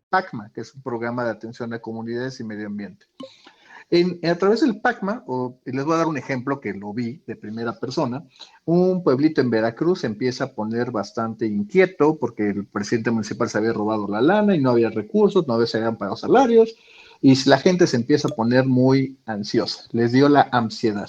PACMA, que es un programa de atención a comunidades y medio ambiente. A través del PACMA, y les voy a dar un ejemplo que lo vi de primera persona, un pueblito en Veracruz se empieza a poner bastante inquieto porque el presidente municipal se había robado la lana y no había recursos, se habían pagado salarios, y la gente se empieza a poner muy ansiosa, les dio la ansiedad.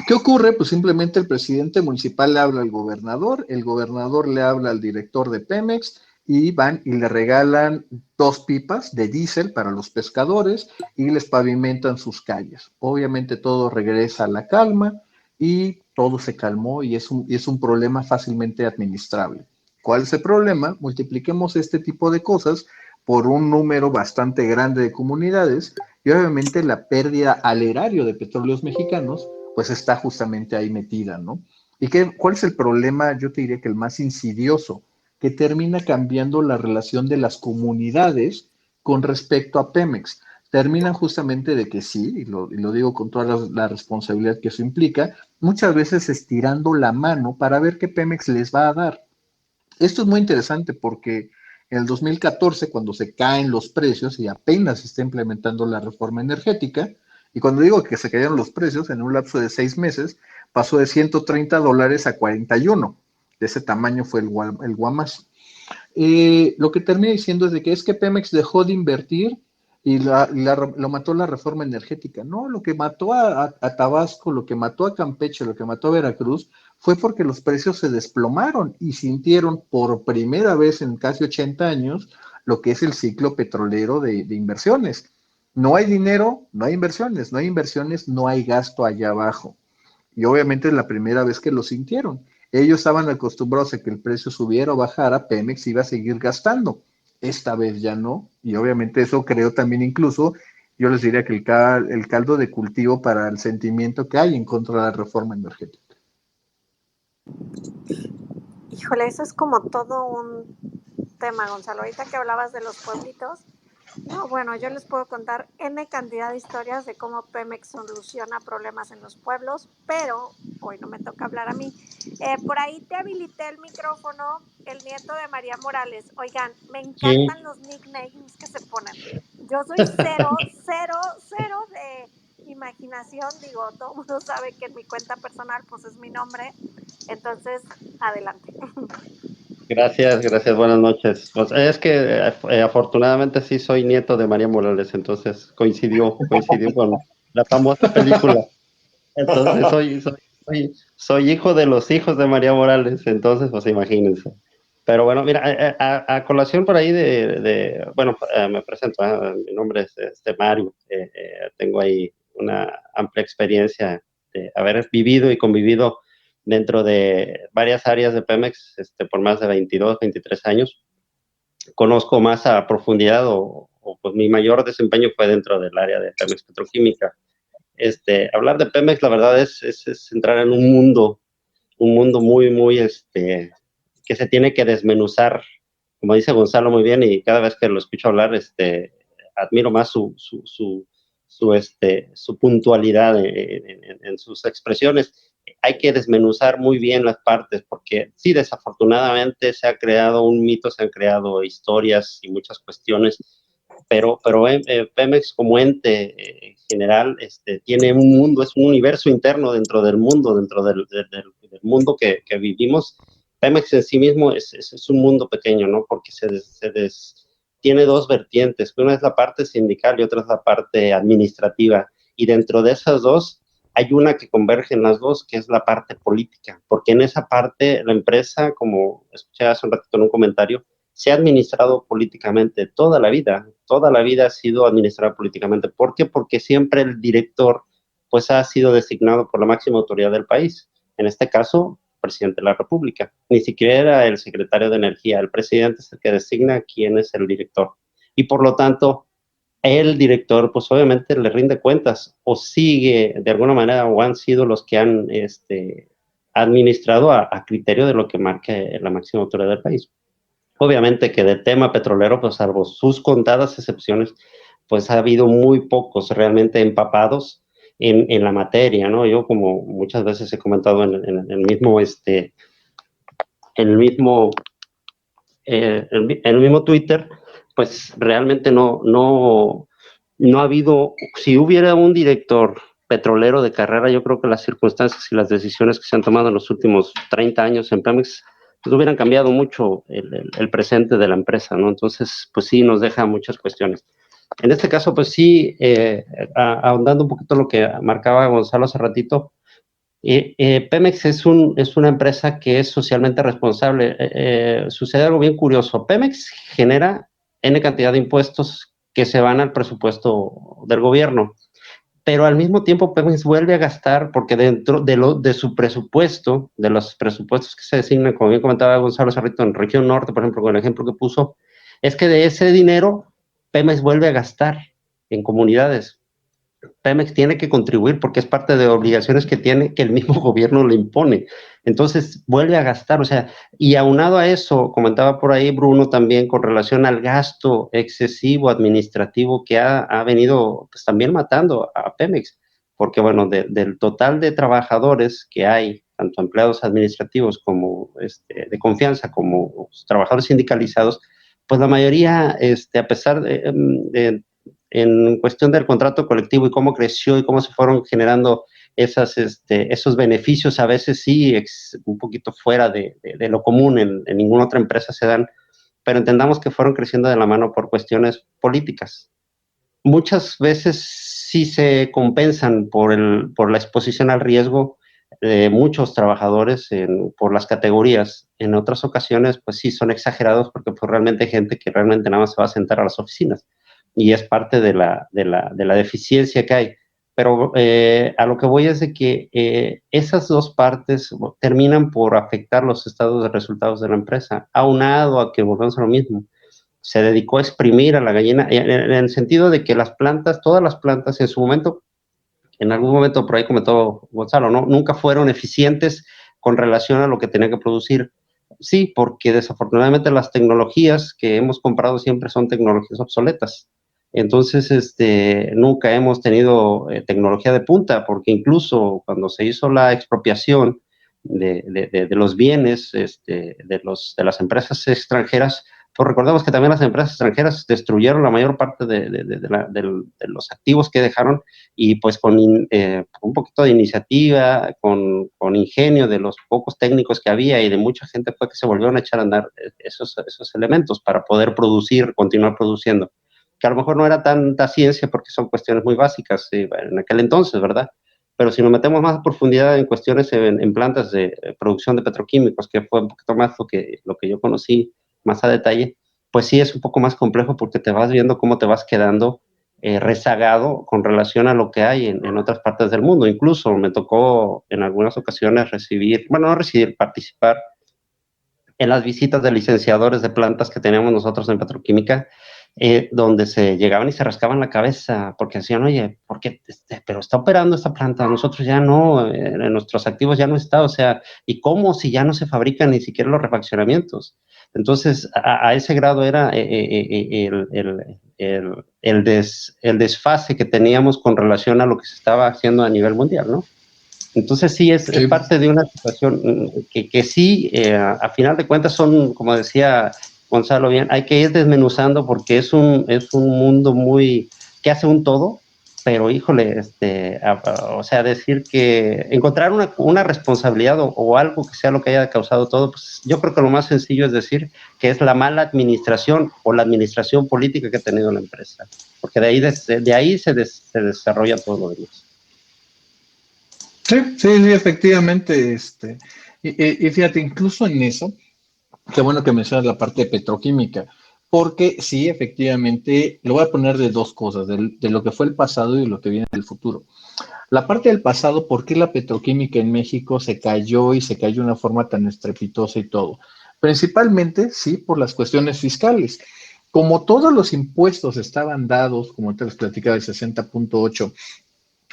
¿Qué ocurre? Pues simplemente el presidente municipal le habla al gobernador, el gobernador le habla al director de Pemex y van y le regalan 2 pipas de diésel para los pescadores y les pavimentan sus calles. Obviamente todo regresa a la calma y todo se calmó y es un problema fácilmente administrable. ¿Cuál es el problema? Multipliquemos este tipo de cosas por un número bastante grande de comunidades y obviamente la pérdida al erario de Petróleos Mexicanos pues está justamente ahí metida, ¿no? ¿Y cuál es el problema? Yo te diría que el más insidioso, que termina cambiando la relación de las comunidades con respecto a Pemex. Terminan justamente de que sí, y lo digo con toda la responsabilidad que eso implica, muchas veces estirando la mano para ver qué Pemex les va a dar. Esto es muy interesante porque en el 2014, cuando se caen los precios y apenas se está implementando la reforma energética, y cuando digo que se cayeron los precios, en un lapso de 6 meses, pasó de $130 a 41. De ese tamaño fue el guamazo. Lo que termina diciendo es que Pemex dejó de invertir y lo mató la reforma energética. No, lo que mató a Tabasco, lo que mató a Campeche, lo que mató a Veracruz, fue porque los precios se desplomaron y sintieron por primera vez en casi 80 años lo que es el ciclo petrolero de inversiones. No hay dinero, no hay inversiones, no hay inversiones, no hay gasto allá abajo. Y obviamente es la primera vez que lo sintieron. Ellos estaban acostumbrados a que el precio subiera o bajara, Pemex iba a seguir gastando. Esta vez ya no, y obviamente eso creó también incluso, yo les diría que el caldo de cultivo para el sentimiento que hay en contra de la reforma energética. Híjole, eso es como todo un tema, Gonzalo. Ahorita que hablabas de los pueblitos, no, bueno, yo les puedo contar N cantidad de historias de cómo Pemex soluciona problemas en los pueblos, pero hoy no me toca hablar a mí. Por ahí te habilité el micrófono, el nieto de María Morales. Oigan, me encantan los nicknames que se ponen. Yo soy cero de imaginación, digo, todo el mundo sabe que en mi cuenta personal pues es mi nombre, entonces, adelante. Gracias, buenas noches. Pues es que afortunadamente sí soy nieto de María Morales, entonces coincidió con la famosa película. Entonces soy hijo de los hijos de María Morales, entonces pues imagínense. Pero bueno, mira, a colación por ahí bueno, me presento, mi nombre es Mario, tengo ahí una amplia experiencia de haber vivido y convivido dentro de varias áreas de Pemex por más de 22, 23 años. Conozco más a profundidad o pues mi mayor desempeño fue dentro del área de Pemex Petroquímica. Hablar de Pemex, la verdad, es entrar en un mundo muy, que se tiene que desmenuzar, como dice Gonzalo muy bien, y cada vez que lo escucho hablar, admiro más su puntualidad en sus expresiones. Hay que desmenuzar muy bien las partes, porque sí, desafortunadamente se ha creado un mito, se han creado historias y muchas cuestiones, pero Pemex como ente general tiene un mundo, es un universo interno dentro del mundo, dentro del mundo que vivimos. Pemex en sí mismo es un mundo pequeño, ¿no? Porque tiene 2 vertientes, una es la parte sindical y otra es la parte administrativa, y dentro de esas 2 hay una que converge en las 2, que es la parte política, porque en esa parte la empresa, como escuché hace un ratito en un comentario, se ha administrado políticamente toda la vida ha sido administrada políticamente. ¿Por qué? Porque siempre el director pues ha sido designado por la máxima autoridad del país, en este caso, presidente de la República. Ni siquiera el secretario de Energía, el presidente es el que designa quién es el director. Y por lo tanto, el director, pues obviamente le rinde cuentas o sigue de alguna manera o han sido los que han administrado a criterio de lo que marque la máxima autoridad del país. Obviamente que de tema petrolero, pues salvo sus contadas excepciones, pues ha habido muy pocos realmente empapados en la materia, ¿no? Yo, como muchas veces he comentado en el mismo Twitter, pues realmente no ha habido, si hubiera un director petrolero de carrera, yo creo que las circunstancias y las decisiones que se han tomado en los últimos 30 años en Pemex pues hubieran cambiado mucho el presente de la empresa, ¿no? Entonces, pues sí, nos deja muchas cuestiones. En este caso, pues sí, ahondando un poquito lo que marcaba Gonzalo hace ratito, Pemex es una empresa que es socialmente responsable. Sucede algo bien curioso. Pemex genera N cantidad de impuestos que se van al presupuesto del gobierno, pero al mismo tiempo Pemex vuelve a gastar porque dentro de su presupuesto, de los presupuestos que se designan, como bien comentaba Gonzalo Cerrito, en región norte, por ejemplo, con el ejemplo que puso, es que de ese dinero Pemex vuelve a gastar en comunidades. Pemex tiene que contribuir porque es parte de obligaciones que tiene, que el mismo gobierno le impone. Entonces, vuelve a gastar, o sea, y aunado a eso, comentaba por ahí Bruno también con relación al gasto excesivo administrativo que ha venido pues, también matando a Pemex, porque bueno, del total de trabajadores que hay, tanto empleados administrativos como de confianza, como trabajadores sindicalizados, pues la mayoría, a pesar en cuestión del contrato colectivo y cómo creció y cómo se fueron generando esos beneficios, a veces sí, un poquito fuera de lo común, en ninguna otra empresa se dan, pero entendamos que fueron creciendo de la mano por cuestiones políticas. Muchas veces sí se compensan por la exposición al riesgo de muchos trabajadores por las categorías. En otras ocasiones, pues sí, son exagerados porque pues realmente hay gente que realmente nada más se va a sentar a las oficinas y es parte de la deficiencia que hay. Pero a lo que voy es de que esas dos partes terminan por afectar los estados de resultados de la empresa, aunado a que volvemos a lo mismo. Se dedicó a exprimir a la gallina, en el sentido de que las plantas, todas las plantas en su momento, en algún momento por ahí comentó Gonzalo, ¿no? Nunca fueron eficientes con relación a lo que tenía que producir. Sí, porque desafortunadamente las tecnologías que hemos comprado siempre son tecnologías obsoletas. Entonces, nunca hemos tenido tecnología de punta, porque incluso cuando se hizo la expropiación de los bienes de las empresas extranjeras, pues recordemos que también las empresas extranjeras destruyeron la mayor parte de los activos que dejaron y pues con un poquito de iniciativa, con ingenio de los pocos técnicos que había y de mucha gente fue que se volvieron a echar a andar esos elementos para poder producir, continuar produciendo. Que a lo mejor no era tanta ciencia porque son cuestiones muy básicas en aquel entonces, ¿verdad? Pero si nos metemos más a profundidad en cuestiones en plantas de producción de petroquímicos, que fue un poquito más lo que yo conocí más a detalle, pues sí es un poco más complejo porque te vas viendo cómo te vas quedando rezagado con relación a lo que hay en otras partes del mundo. Incluso me tocó en algunas ocasiones participar en las visitas de licenciadores de plantas que teníamos nosotros en petroquímica, donde se llegaban y se rascaban la cabeza porque decían, oye, ¿por qué? Pero está operando esta planta, nosotros ya no, en nuestros activos ya no está, o sea, ¿y cómo si ya no se fabrican ni siquiera los refaccionamientos? Entonces, a ese grado era el desfase que teníamos con relación a lo que se estaba haciendo a nivel mundial, ¿no? Entonces sí, es parte de una situación que sí, a final de cuentas son, como decía Gonzalo bien, hay que ir desmenuzando porque es un mundo muy, que hace un todo, pero híjole, o sea, decir que encontrar una responsabilidad o algo que sea lo que haya causado todo, pues yo creo que lo más sencillo es decir que es la mala administración o la administración política que ha tenido la empresa, porque de ahí se desarrolla todo lo demás. Sí, efectivamente. Y fíjate, incluso en eso, qué bueno que mencionas la parte de petroquímica, porque sí, efectivamente, lo voy a poner de dos cosas, de lo que fue el pasado y lo que viene del futuro. La parte del pasado, ¿por qué la petroquímica en México se cayó y se cayó de una forma tan estrepitosa y todo? Principalmente, sí, por las cuestiones fiscales. Como todos los impuestos estaban dados, como te les platicaba, el 60.8,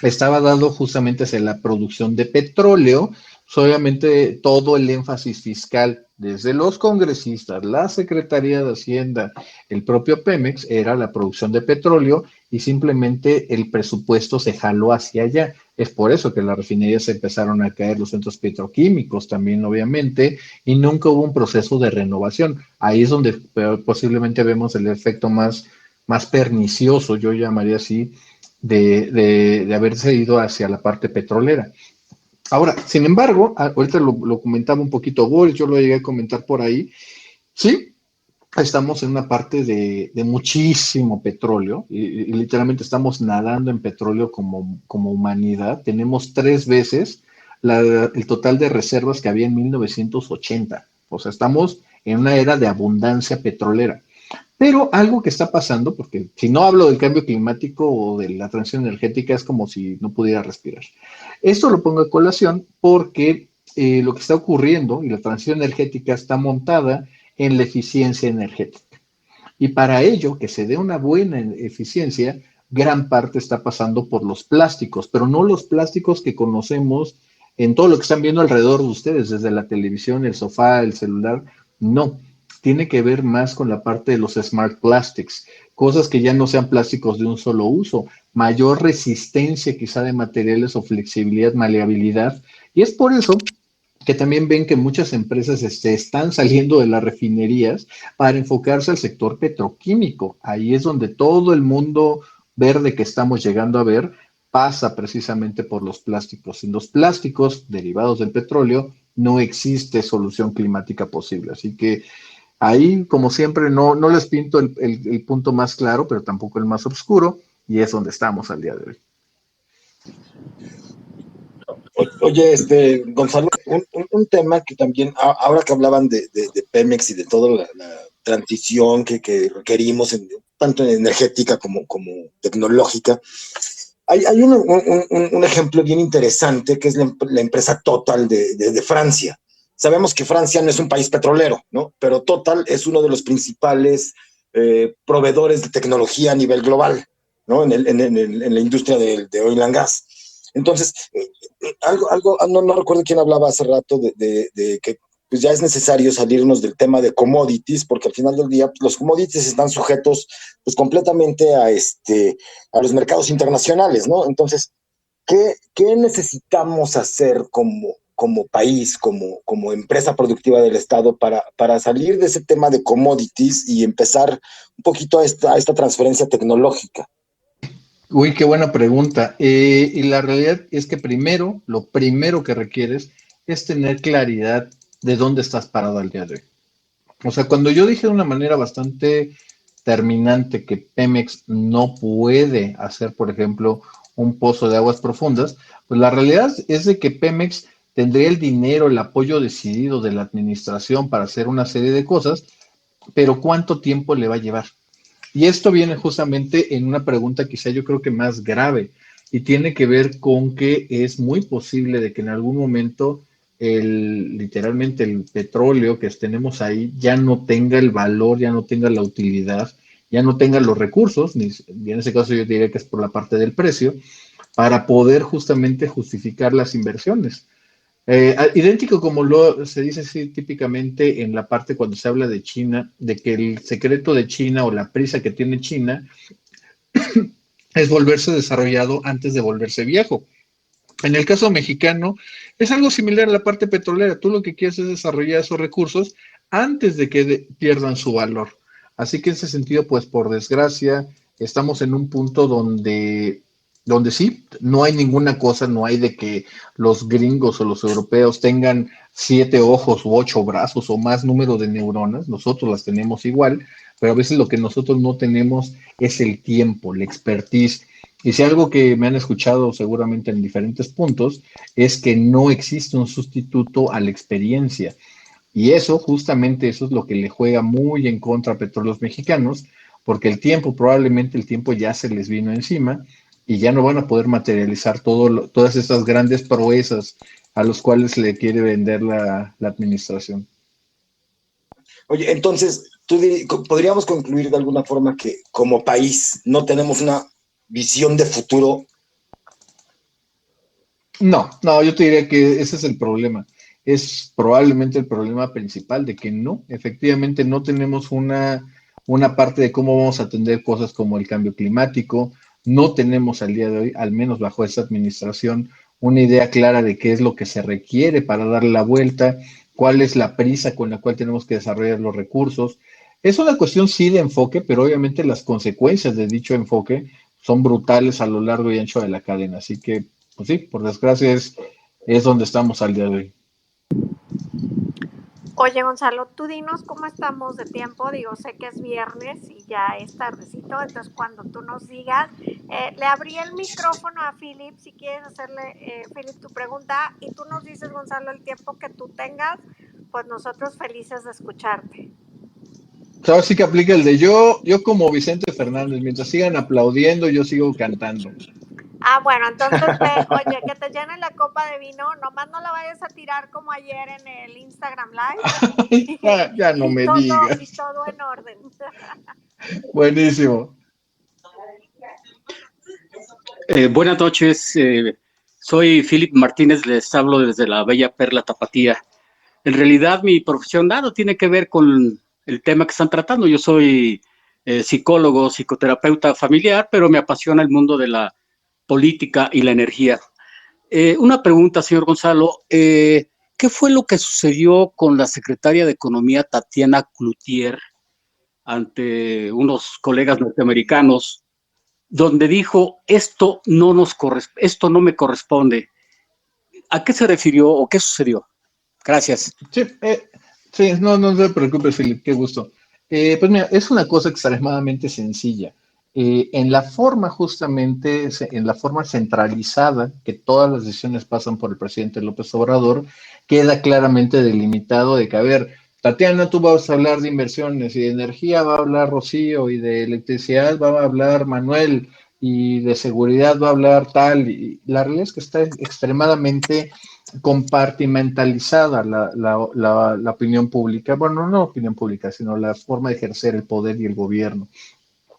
estaba dado justamente hacia la producción de petróleo, obviamente todo el énfasis fiscal desde los congresistas, la Secretaría de Hacienda, el propio Pemex, era la producción de petróleo y simplemente el presupuesto se jaló hacia allá. Es por eso que las refinerías empezaron a caer, los centros petroquímicos también, obviamente, y nunca hubo un proceso de renovación. Ahí es donde posiblemente vemos el efecto más pernicioso, yo llamaría así, de haberse ido hacia la parte petrolera. Ahora, sin embargo, ahorita lo comentaba un poquito Boris, yo lo llegué a comentar por ahí, sí, estamos en una parte de muchísimo petróleo y literalmente estamos nadando en petróleo como humanidad. Tenemos 3 veces el total de reservas que había en 1980. O sea, estamos en una era de abundancia petrolera. Pero algo que está pasando, porque si no hablo del cambio climático o de la transición energética, es como si no pudiera respirar. Esto lo pongo a colación porque lo que está ocurriendo y la transición energética está montada en la eficiencia energética. Y para ello, que se dé una buena eficiencia, gran parte está pasando por los plásticos, pero no los plásticos que conocemos en todo lo que están viendo alrededor de ustedes, desde la televisión, el sofá, el celular. No, tiene que ver más con la parte de los smart plastics, cosas que ya no sean plásticos de un solo uso, mayor resistencia quizá de materiales o flexibilidad, maleabilidad. Y es por eso que también ven que muchas empresas están saliendo de las refinerías para enfocarse al sector petroquímico. Ahí es donde todo el mundo verde que estamos llegando a ver pasa precisamente por los plásticos. Sin los plásticos derivados del petróleo no existe solución climática posible. Así que ahí, como siempre, no les pinto el punto más claro, pero tampoco el más oscuro, y es donde estamos al día de hoy. Oye, Gonzalo, un tema que también, ahora que hablaban de Pemex y de toda la transición que requerimos, tanto energética como tecnológica, hay un ejemplo bien interesante que es la empresa Total de Francia. Sabemos que Francia no es un país petrolero, ¿no? Pero Total es uno de los principales proveedores de tecnología a nivel global, ¿no? En la industria de oil and gas. Entonces, no recuerdo quién hablaba hace rato de que pues ya es necesario salirnos del tema de commodities, porque al final del día pues, los commodities están sujetos pues completamente a los mercados internacionales, ¿no? Entonces, ¿qué necesitamos hacer como país, como empresa productiva del Estado para salir de ese tema de commodities y empezar un poquito a esta transferencia tecnológica? Uy, qué buena pregunta. Y la realidad es que lo primero que requieres es tener claridad de dónde estás parado al día de hoy. O sea, cuando yo dije de una manera bastante terminante que Pemex no puede hacer, por ejemplo, un pozo de aguas profundas, pues la realidad es de que Pemex tendría el dinero, el apoyo decidido de la administración para hacer una serie de cosas, pero ¿cuánto tiempo le va a llevar? Y esto viene justamente en una pregunta quizá yo creo que más grave y tiene que ver con que es muy posible de que en algún momento literalmente el petróleo que tenemos ahí ya no tenga el valor, ya no tenga la utilidad, ya no tenga los recursos, y en ese caso yo diría que es por la parte del precio, para poder justamente justificar las inversiones. Idéntico como se dice así típicamente en la parte cuando se habla de China, de que el secreto de China o la prisa que tiene China es volverse desarrollado antes de volverse viejo. En el caso mexicano, es algo similar a la parte petrolera. Tú lo que quieres es desarrollar esos recursos antes de que pierdan su valor. Así que en ese sentido, pues por desgracia, estamos en un punto donde sí, no hay ninguna cosa, no hay de que los gringos o los europeos tengan 7 ojos u 8 brazos o más número de neuronas, nosotros las tenemos igual, pero a veces lo que nosotros no tenemos es el tiempo, la expertise. Y si algo que me han escuchado seguramente en diferentes puntos es que no existe un sustituto a la experiencia. Y eso, justamente eso es lo que le juega muy en contra a Petróleos Mexicanos, porque probablemente el tiempo ya se les vino encima y ya no van a poder materializar todas estas grandes proezas a los cuales le quiere vender la administración. Oye, entonces, podríamos concluir de alguna forma que como país no tenemos una visión de futuro. No, yo te diría que ese es el problema. Es probablemente el problema principal de que no, efectivamente no tenemos una parte de cómo vamos a atender cosas como el cambio climático, No tenemos al día de hoy, al menos bajo esta administración, una idea clara de qué es lo que se requiere para darle la vuelta, cuál es la prisa con la cual tenemos que desarrollar los recursos. Es una cuestión sí de enfoque, pero obviamente las consecuencias de dicho enfoque son brutales a lo largo y ancho de la cadena. Así que, pues sí, por desgracia es donde estamos al día de hoy. Oye, Gonzalo, tú dinos cómo estamos de tiempo. Digo, sé que es viernes y ya es tardecito, entonces cuando tú nos digas, le abrí el micrófono a Philip, si quieres hacerle, Philip, tu pregunta, y tú nos dices, Gonzalo, el tiempo que tú tengas, pues nosotros felices de escucharte. Ahora sí que aplica el de yo como Vicente Fernández, mientras sigan aplaudiendo, yo sigo cantando. Ah, bueno, entonces ve, oye, que te llenen la copa de vino, nomás no la vayas a tirar como ayer en el Instagram Live. Ya no me digas. Y todo en orden. Buenísimo. Buenas noches, soy Philip Martínez, les hablo desde la bella Perla Tapatía. En realidad mi profesión nada tiene que ver con el tema que están tratando. Yo soy psicólogo, psicoterapeuta familiar, pero me apasiona el mundo de la política y la energía. Una pregunta, señor Gonzalo. ¿Qué fue lo que sucedió con la secretaria de Economía, Tatiana Cloutier, ante unos colegas norteamericanos, donde dijo, esto no me corresponde? ¿A qué se refirió o qué sucedió? Gracias. Sí, no te preocupes, Philip, qué gusto. Pues mira, es una cosa extremadamente sencilla. En la forma justamente, en la forma centralizada, que todas las decisiones pasan por el presidente López Obrador, queda claramente delimitado de que, a ver, Tatiana, tú vas a hablar de inversiones y de energía, va a hablar Rocío, y de electricidad va a hablar Manuel, y de seguridad va a hablar tal. Y la realidad es que está extremadamente compartimentalizada la opinión pública, bueno, no opinión pública, sino la forma de ejercer el poder y el gobierno.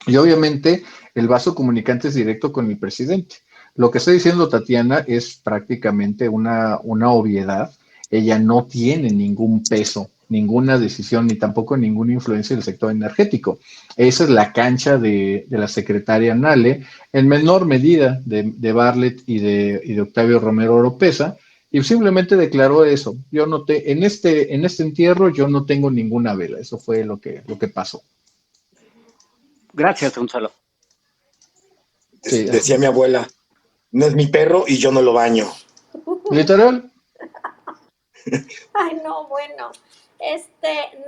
Y obviamente el vaso comunicante es directo con el presidente. Lo que está diciendo Tatiana es prácticamente una obviedad. Ella no tiene ningún peso, ninguna decisión, ni tampoco ninguna influencia en el sector energético. Esa es la cancha de la secretaria Nale, en menor medida de Bartlett y de Octavio Romero Oropesa, y simplemente declaró eso. En este entierro yo no tengo ninguna vela. Eso fue lo que pasó. Gracias, Gonzalo. Sí, decía mi abuela, no es mi perro y yo no lo baño. ¿Literal? Ay, no, bueno.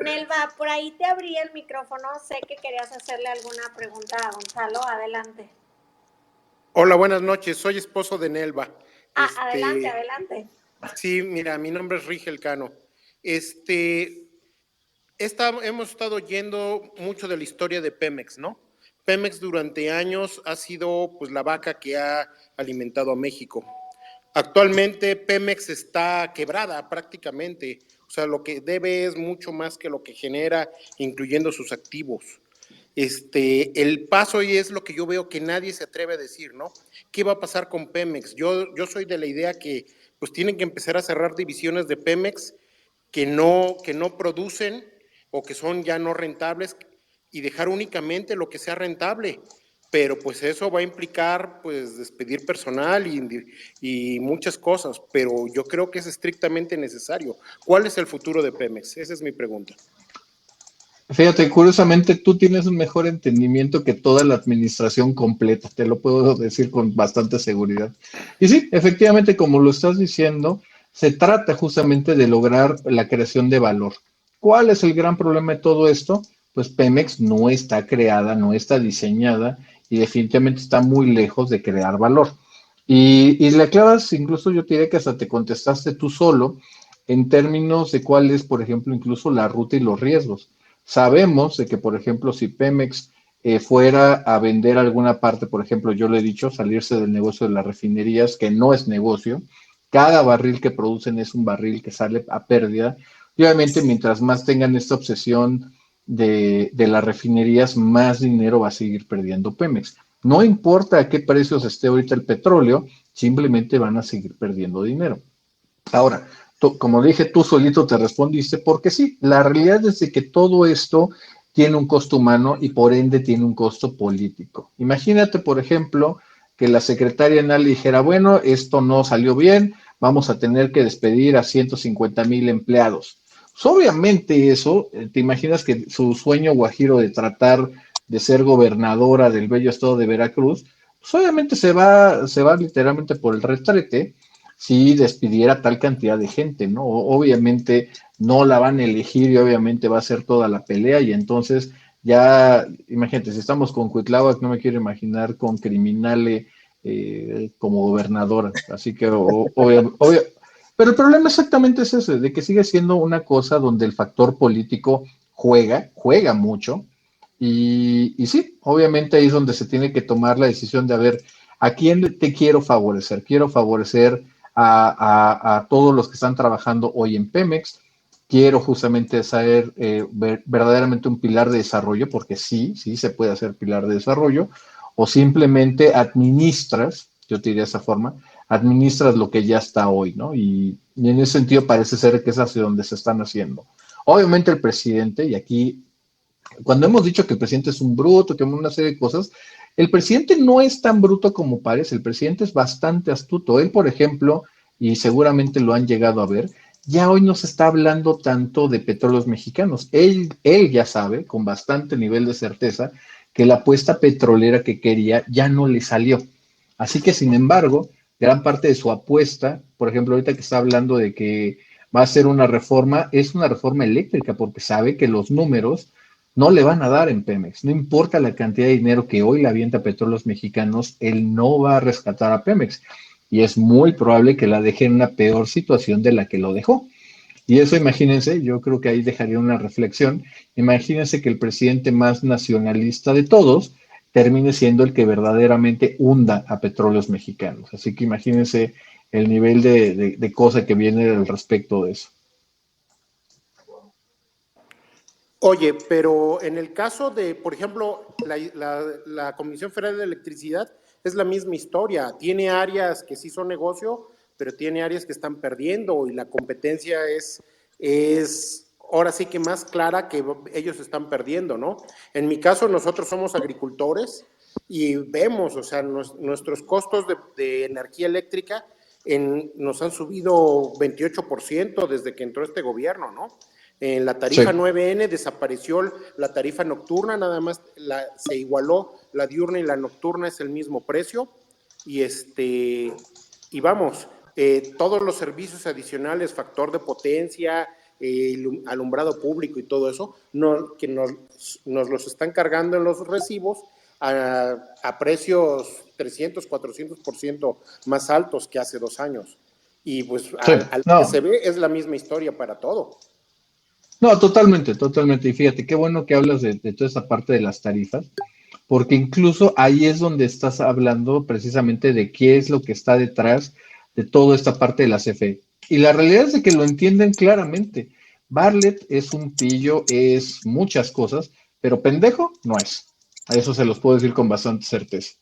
Nelva, por ahí te abrí el micrófono. Sé que querías hacerle alguna pregunta a Gonzalo. Adelante. Hola, buenas noches. Soy esposo de Nelva. Adelante. Sí, mira, mi nombre es Rigel Cano. Hemos estado oyendo mucho de la historia de Pemex, ¿no? Pemex durante años ha sido pues la vaca que ha alimentado a México. Actualmente Pemex está quebrada prácticamente, o sea, lo que debe es mucho más que lo que genera, incluyendo sus activos. El paso y es lo que yo veo que nadie se atreve a decir, ¿no? ¿Qué va a pasar con Pemex? Yo soy de la idea que pues tienen que empezar a cerrar divisiones de Pemex que no producen o que son ya no rentables y dejar únicamente lo que sea rentable. Pero pues eso va a implicar pues despedir personal y muchas cosas, pero yo creo que es estrictamente necesario. ¿Cuál es el futuro de Pemex? Esa es mi pregunta. Fíjate, curiosamente tú tienes un mejor entendimiento que toda la administración completa, te lo puedo decir con bastante seguridad. Y sí, efectivamente, como lo estás diciendo, se trata justamente de lograr la creación de valor. ¿Cuál es el gran problema de todo esto? Pues Pemex no está creada, no está diseñada y definitivamente está muy lejos de crear valor. Y le aclaras, incluso yo te diré que hasta te contestaste tú solo en términos de cuál es, por ejemplo, incluso la ruta y los riesgos. Sabemos de que, por ejemplo, si Pemex fuera a vender alguna parte, por ejemplo, yo le he dicho, salirse del negocio de las refinerías, que no es negocio, cada barril que producen es un barril que sale a pérdida, y obviamente mientras más tengan esta obsesión de las refinerías, más dinero va a seguir perdiendo Pemex. No importa a qué precios esté ahorita el petróleo, simplemente van a seguir perdiendo dinero. Ahora, como dije, tú solito te respondiste, porque sí, la realidad es de que todo esto tiene un costo humano y por ende tiene un costo político. Imagínate, por ejemplo, que la secretaria Nali dijera, bueno, esto no salió bien, vamos a tener que despedir a 150,000 empleados. Pues obviamente eso, te imaginas que su sueño guajiro de tratar de ser gobernadora del bello estado de Veracruz, pues obviamente se va literalmente por el retrete si despidiera tal cantidad de gente, ¿no? Obviamente no la van a elegir y obviamente va a ser toda la pelea y entonces ya, imagínate, si estamos con Cuitláhuac, no me quiero imaginar con Criminale como gobernadora, así que obvio, pero el problema exactamente es ese, de que sigue siendo una cosa donde el factor político juega mucho, y sí, obviamente ahí es donde se tiene que tomar la decisión de, a ver, ¿a quién te quiero favorecer? Quiero favorecer a todos los que están trabajando hoy en Pemex, quiero justamente ser verdaderamente un pilar de desarrollo, porque sí se puede hacer pilar de desarrollo, o simplemente administras, yo te diría de esa forma, administras lo que ya está hoy, ¿no? Y en ese sentido parece ser que es hacia donde se están haciendo. Obviamente el presidente, y aquí, cuando hemos dicho que el presidente es un bruto, que una serie de cosas, el presidente no es tan bruto como parece, el presidente es bastante astuto. Él, por ejemplo, y seguramente lo han llegado a ver, ya hoy no se está hablando tanto de petróleos mexicanos. Él ya sabe, con bastante nivel de certeza, que la apuesta petrolera que quería ya no le salió. Así que, sin embargo, gran parte de su apuesta, por ejemplo, ahorita que está hablando de que va a ser una reforma, es una reforma eléctrica, porque sabe que los números no le van a dar en Pemex. No importa la cantidad de dinero que hoy le avienta Petróleos Mexicanos, él no va a rescatar a Pemex. Y es muy probable que la deje en una peor situación de la que lo dejó. Y eso, imagínense, yo creo que ahí dejaría una reflexión. Imagínense que el presidente más nacionalista de todos termine siendo el que verdaderamente hunda a Petróleos Mexicanos. Así que imagínense el nivel de cosa que viene al respecto de eso. Oye, pero en el caso de, por ejemplo, la Comisión Federal de Electricidad es la misma historia. Tiene áreas que sí son negocio, pero tiene áreas que están perdiendo y la competencia es ahora sí que más clara que ellos están perdiendo, ¿no? En mi caso, nosotros somos agricultores y vemos, o sea, nuestros costos de energía eléctrica nos han subido 28% desde que entró este gobierno, ¿no? En la tarifa 9N desapareció la tarifa nocturna, nada más se igualó la diurna y la nocturna es el mismo precio. Y vamos, todos los servicios adicionales, factor de potencia, alumbrado público y todo eso, que nos los están cargando en los recibos a precios 300, 400% más altos que hace 2 años. Y pues al que se ve es la misma historia para todo. No, totalmente, totalmente. Y fíjate, qué bueno que hablas de toda esa parte de las tarifas, porque incluso ahí es donde estás hablando precisamente de qué es lo que está detrás de toda esta parte de la CFE. Y la realidad es de que lo entienden claramente. Bartlett es un pillo, es muchas cosas, pero pendejo no es. A eso se los puedo decir con bastante certeza.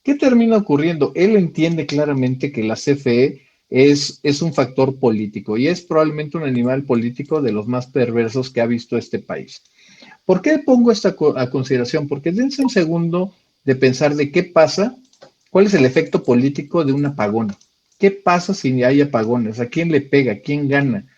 ¿Qué termina ocurriendo? Él entiende claramente que la CFE es un factor político y es probablemente un animal político de los más perversos que ha visto este país. ¿Por qué pongo esta a consideración? Porque dense un segundo de pensar de qué pasa, cuál es el efecto político de un apagón. ¿Qué pasa si hay apagones? ¿A quién le pega? ¿Quién gana?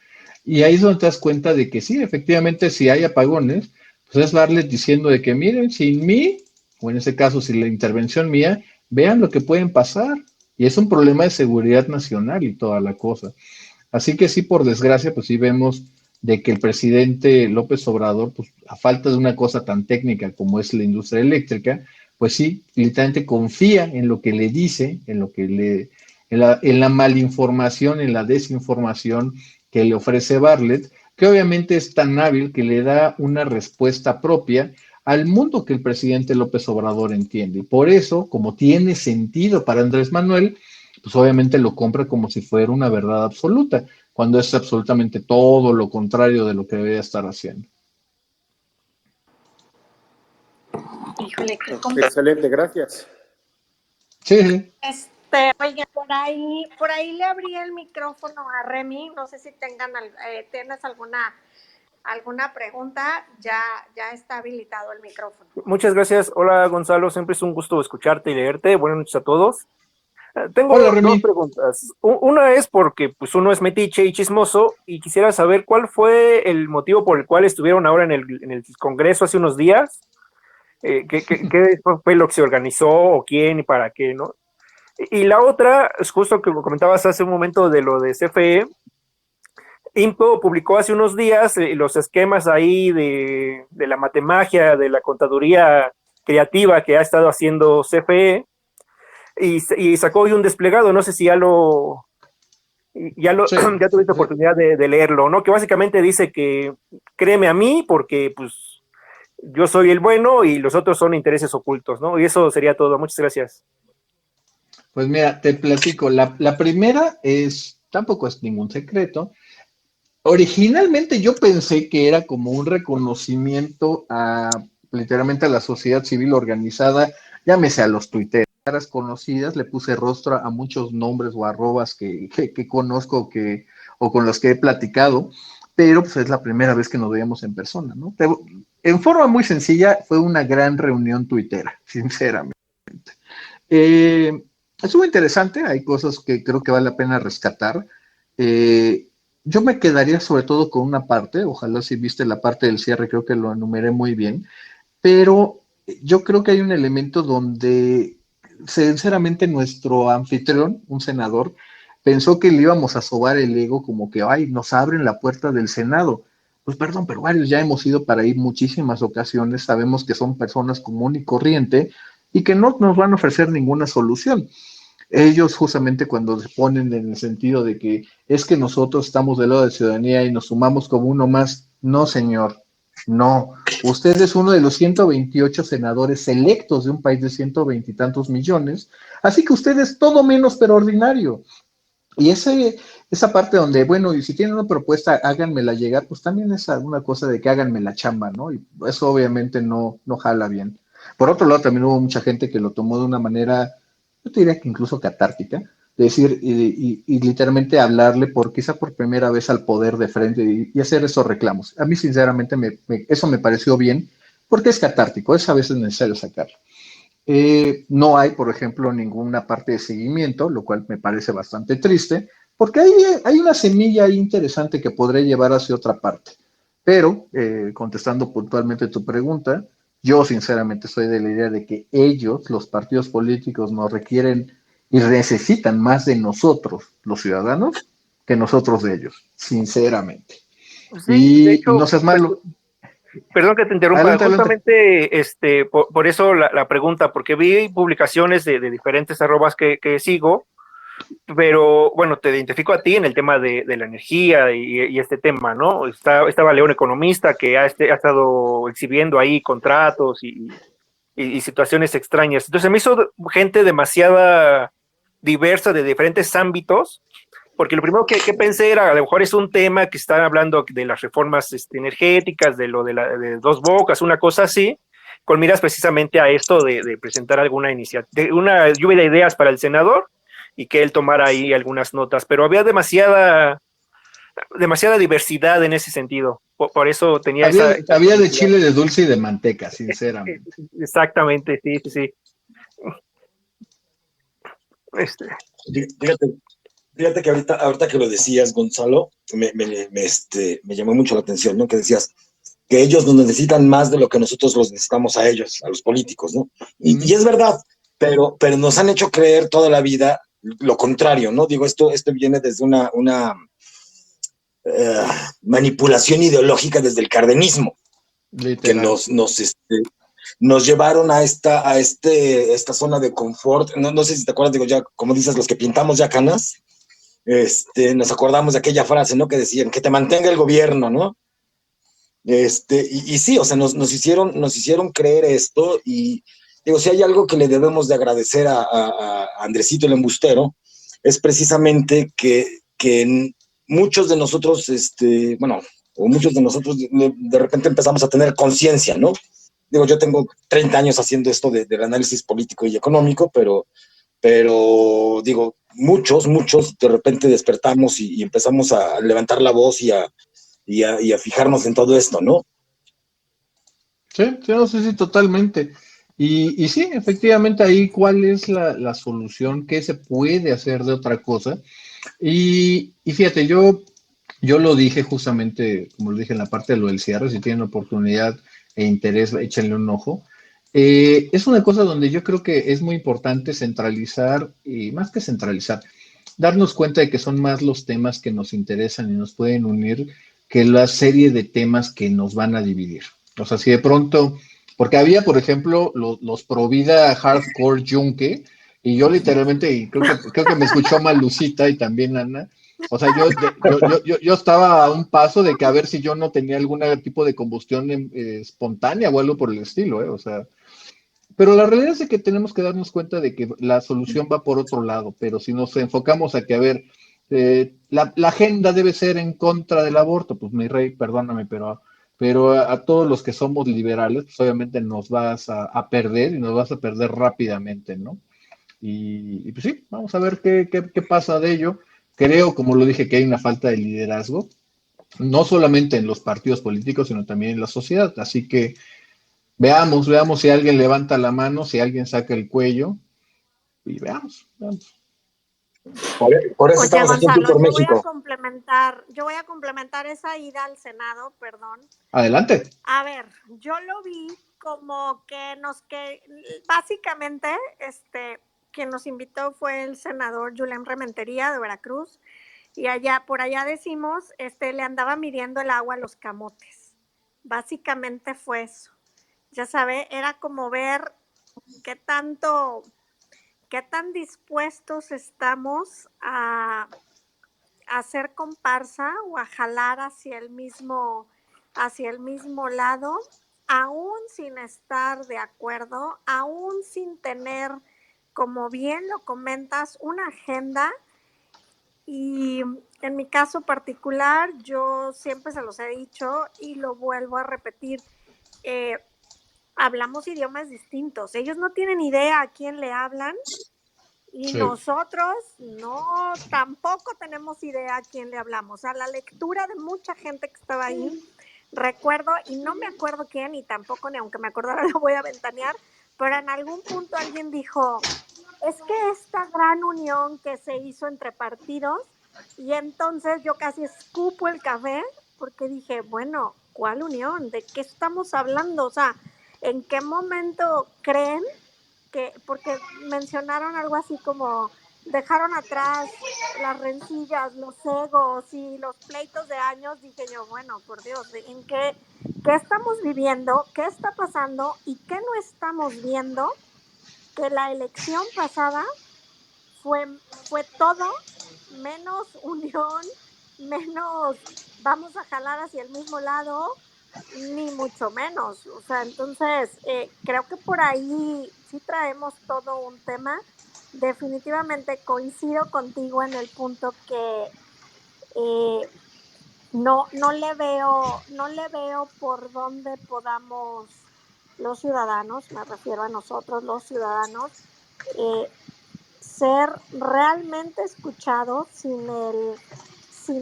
Y ahí es donde te das cuenta de que sí, efectivamente, si hay apagones, pues es darles diciendo de que miren, sin mí, o en ese caso, sin la intervención mía, vean lo que pueden pasar. Y es un problema de seguridad nacional y toda la cosa. Así que sí, por desgracia, pues sí vemos de que el presidente López Obrador, pues a falta de una cosa tan técnica como es la industria eléctrica, pues sí, literalmente confía en lo que le dice, en la malinformación, en la desinformación que le ofrece Bartlett, que obviamente es tan hábil que le da una respuesta propia al mundo que el presidente López Obrador entiende. Y por eso, como tiene sentido para Andrés Manuel, pues obviamente lo compra como si fuera una verdad absoluta, cuando es absolutamente todo lo contrario de lo que debería estar haciendo. Híjole, qué Excelente, gracias. Sí. Oiga, por ahí le abrí el micrófono a Remy, no sé si tienes alguna pregunta, ya está habilitado el micrófono. Muchas gracias. Hola, Gonzalo. Siempre es un gusto escucharte y leerte. Buenas noches a todos. Tengo Hola, Remy. dos preguntas. Una es porque pues, uno es metiche y chismoso y quisiera saber cuál fue el motivo por el cual estuvieron ahora en el Congreso hace unos días. ¿Qué fue lo que se organizó o quién y para qué, ¿no? Y la otra es justo que comentabas hace un momento de lo de CFE. INPO publicó hace unos días los esquemas ahí de la matemagia, de la contaduría creativa que ha estado haciendo CFE y sacó hoy un desplegado, no sé si sí. Ya tuviste oportunidad de leerlo, ¿no? Que básicamente dice que créeme a mí porque pues yo soy el bueno y los otros son intereses ocultos, ¿no? Y eso sería todo. Muchas gracias. Pues mira, te platico. La primera tampoco es ningún secreto. Originalmente yo pensé que era como un reconocimiento literalmente a la sociedad civil organizada, llámese a los tuiteros, caras conocidas, le puse rostro a muchos nombres o arrobas que conozco o con los que he platicado, pero pues es la primera vez que nos veíamos en persona, ¿no? En forma muy sencilla, fue una gran reunión tuitera, sinceramente. Estuvo interesante, hay cosas que creo que vale la pena rescatar. Yo me quedaría sobre todo con una parte, ojalá si viste la parte del cierre, creo que lo enumeré muy bien, pero yo creo que hay un elemento donde sinceramente nuestro anfitrión, un senador, pensó que le íbamos a sobar el ego como que, ay, nos abren la puerta del Senado. Pues perdón, pero varios ya hemos ido para ir muchísimas ocasiones, sabemos que son personas común y corriente y que no nos van a ofrecer ninguna solución. Ellos justamente cuando se ponen en el sentido de que es que nosotros estamos del lado de ciudadanía y nos sumamos como uno más, no señor, no. Usted es uno de los 128 senadores electos de un país de 120 y tantos millones, así que usted es todo menos pero ordinario. Y esa parte donde, bueno, y si tienen una propuesta, háganmela llegar, pues también es alguna cosa de que háganme la chamba, ¿no? Y eso obviamente no jala bien. Por otro lado, también hubo mucha gente que lo tomó de una manera, yo te diría que incluso catártica, de decir y literalmente hablarle quizá por primera vez al poder de frente y hacer esos reclamos. A mí, sinceramente, eso me pareció bien, porque es catártico, es a veces necesario sacarlo. No hay, por ejemplo, ninguna parte de seguimiento, lo cual me parece bastante triste, porque hay una semilla ahí interesante que podría llevar hacia otra parte. Pero, contestando puntualmente tu pregunta, yo sinceramente soy de la idea de que ellos, los partidos políticos, nos requieren y necesitan más de nosotros, los ciudadanos, que nosotros de ellos, sinceramente. Sí, de hecho, y no seas malo. Perdón que te interrumpa, Adelante. justamente por eso la pregunta, porque vi publicaciones de diferentes arrobas que sigo, pero bueno, te identifico a ti en el tema de la energía y este tema, ¿no? Estaba León Economista, que ha estado exhibiendo ahí contratos y situaciones extrañas. Entonces me hizo gente demasiada diversa de diferentes ámbitos, porque lo primero que pensé era, a lo mejor es un tema que están hablando de las reformas energéticas, de lo de Dos Bocas, una cosa así, con miras precisamente a esto de presentar alguna iniciativa, una lluvia de ideas para el senador y que él tomara ahí algunas notas, pero había demasiada diversidad en ese sentido, por eso tenía había de chile, de dulce y de manteca, sinceramente. Exactamente, sí. Fíjate que ahorita que lo decías, Gonzalo, me llamó mucho la atención, ¿no? Que decías que ellos nos necesitan más de lo que nosotros los necesitamos a ellos, a los políticos, ¿no? Y es verdad, pero nos han hecho creer toda la vida lo contrario, ¿no? Digo, esto viene desde una manipulación ideológica desde el cardenismo, literal, que nos llevaron a esta zona de confort. No sé si te acuerdas, digo, ya, como dices, los que pintamos ya canas, nos acordamos de aquella frase, ¿no? Que decían, que te mantenga el gobierno, ¿no? Y sí, o sea, nos hicieron creer esto, y digo, si hay algo que le debemos de agradecer a Andresito el embustero, es precisamente que muchos de nosotros, muchos de nosotros de repente empezamos a tener conciencia, ¿no? Digo, yo tengo 30 años haciendo esto del análisis político y económico, pero digo, muchos de repente despertamos y empezamos a levantar la voz y a y a fijarnos en todo esto, ¿no? Sí, sí, no sé si totalmente. Y sí, efectivamente ahí cuál es la solución, qué se puede hacer de otra cosa. Y fíjate, yo lo dije justamente, como lo dije en la parte de lo del cierre, si tienen oportunidad e interés, échenle un ojo. Es una cosa donde yo creo que es muy importante centralizar, y más que centralizar, darnos cuenta de que son más los temas que nos interesan y nos pueden unir que la serie de temas que nos van a dividir. O sea, si de pronto, porque había, por ejemplo, los pro vida hardcore yunque, y yo literalmente, y creo que me escuchó mal Lucita y también Ana, o sea, yo estaba a un paso de que a ver si yo no tenía algún tipo de combustión espontánea o algo por el estilo, o sea, pero la realidad es de que tenemos que darnos cuenta de que la solución va por otro lado, pero si nos enfocamos a que, a ver, la agenda debe ser en contra del aborto, pues mi rey, perdóname, pero a todos los que somos liberales, pues obviamente nos vas a perder y nos vas a perder rápidamente, ¿no? Y pues sí, vamos a ver qué pasa de ello. Creo, como lo dije, que hay una falta de liderazgo, no solamente en los partidos políticos, sino también en la sociedad. Así que veamos si alguien levanta la mano, si alguien saca el cuello, y veamos. Por eso Oye, estamos aquí en Tour Gonzalo, por México. yo voy a complementar esa ida al Senado, perdón. Adelante. A ver, yo lo vi como que básicamente, quien nos invitó fue el senador Julián Rementería de Veracruz, y por allá decimos, le andaba midiendo el agua a los camotes. Básicamente fue eso. Ya sabe, era como ver qué tan dispuestos estamos a hacer comparsa o a jalar hacia el mismo lado, aún sin estar de acuerdo, aún sin tener, como bien lo comentas, una agenda. Y en mi caso particular, yo siempre se los he dicho y lo vuelvo a repetir, hablamos idiomas distintos. Ellos no tienen idea a quién le hablan y Sí. nosotros tampoco tenemos idea a quién le hablamos. A la lectura de mucha gente que estaba ahí, recuerdo, y no me acuerdo quién, y tampoco, ni aunque me acordara lo voy a ventanear, pero en algún punto alguien dijo, es que esta gran unión que se hizo entre partidos, y entonces yo casi escupo el café, porque dije, bueno, ¿cuál unión? ¿De qué estamos hablando? O sea, ¿en qué momento creen que, porque mencionaron algo así como dejaron atrás las rencillas, los egos y los pleitos de años? Dije yo, bueno, por Dios, ¿en qué estamos viviendo? ¿Qué está pasando? ¿Y qué no estamos viendo? Que la elección pasada fue todo menos unión, menos vamos a jalar hacia el mismo lado, ni mucho menos. O sea, entonces creo que por ahí sí traemos todo un tema. Definitivamente coincido contigo en el punto que no le veo por dónde podamos los ciudadanos, me refiero a nosotros los ciudadanos, ser realmente escuchados sin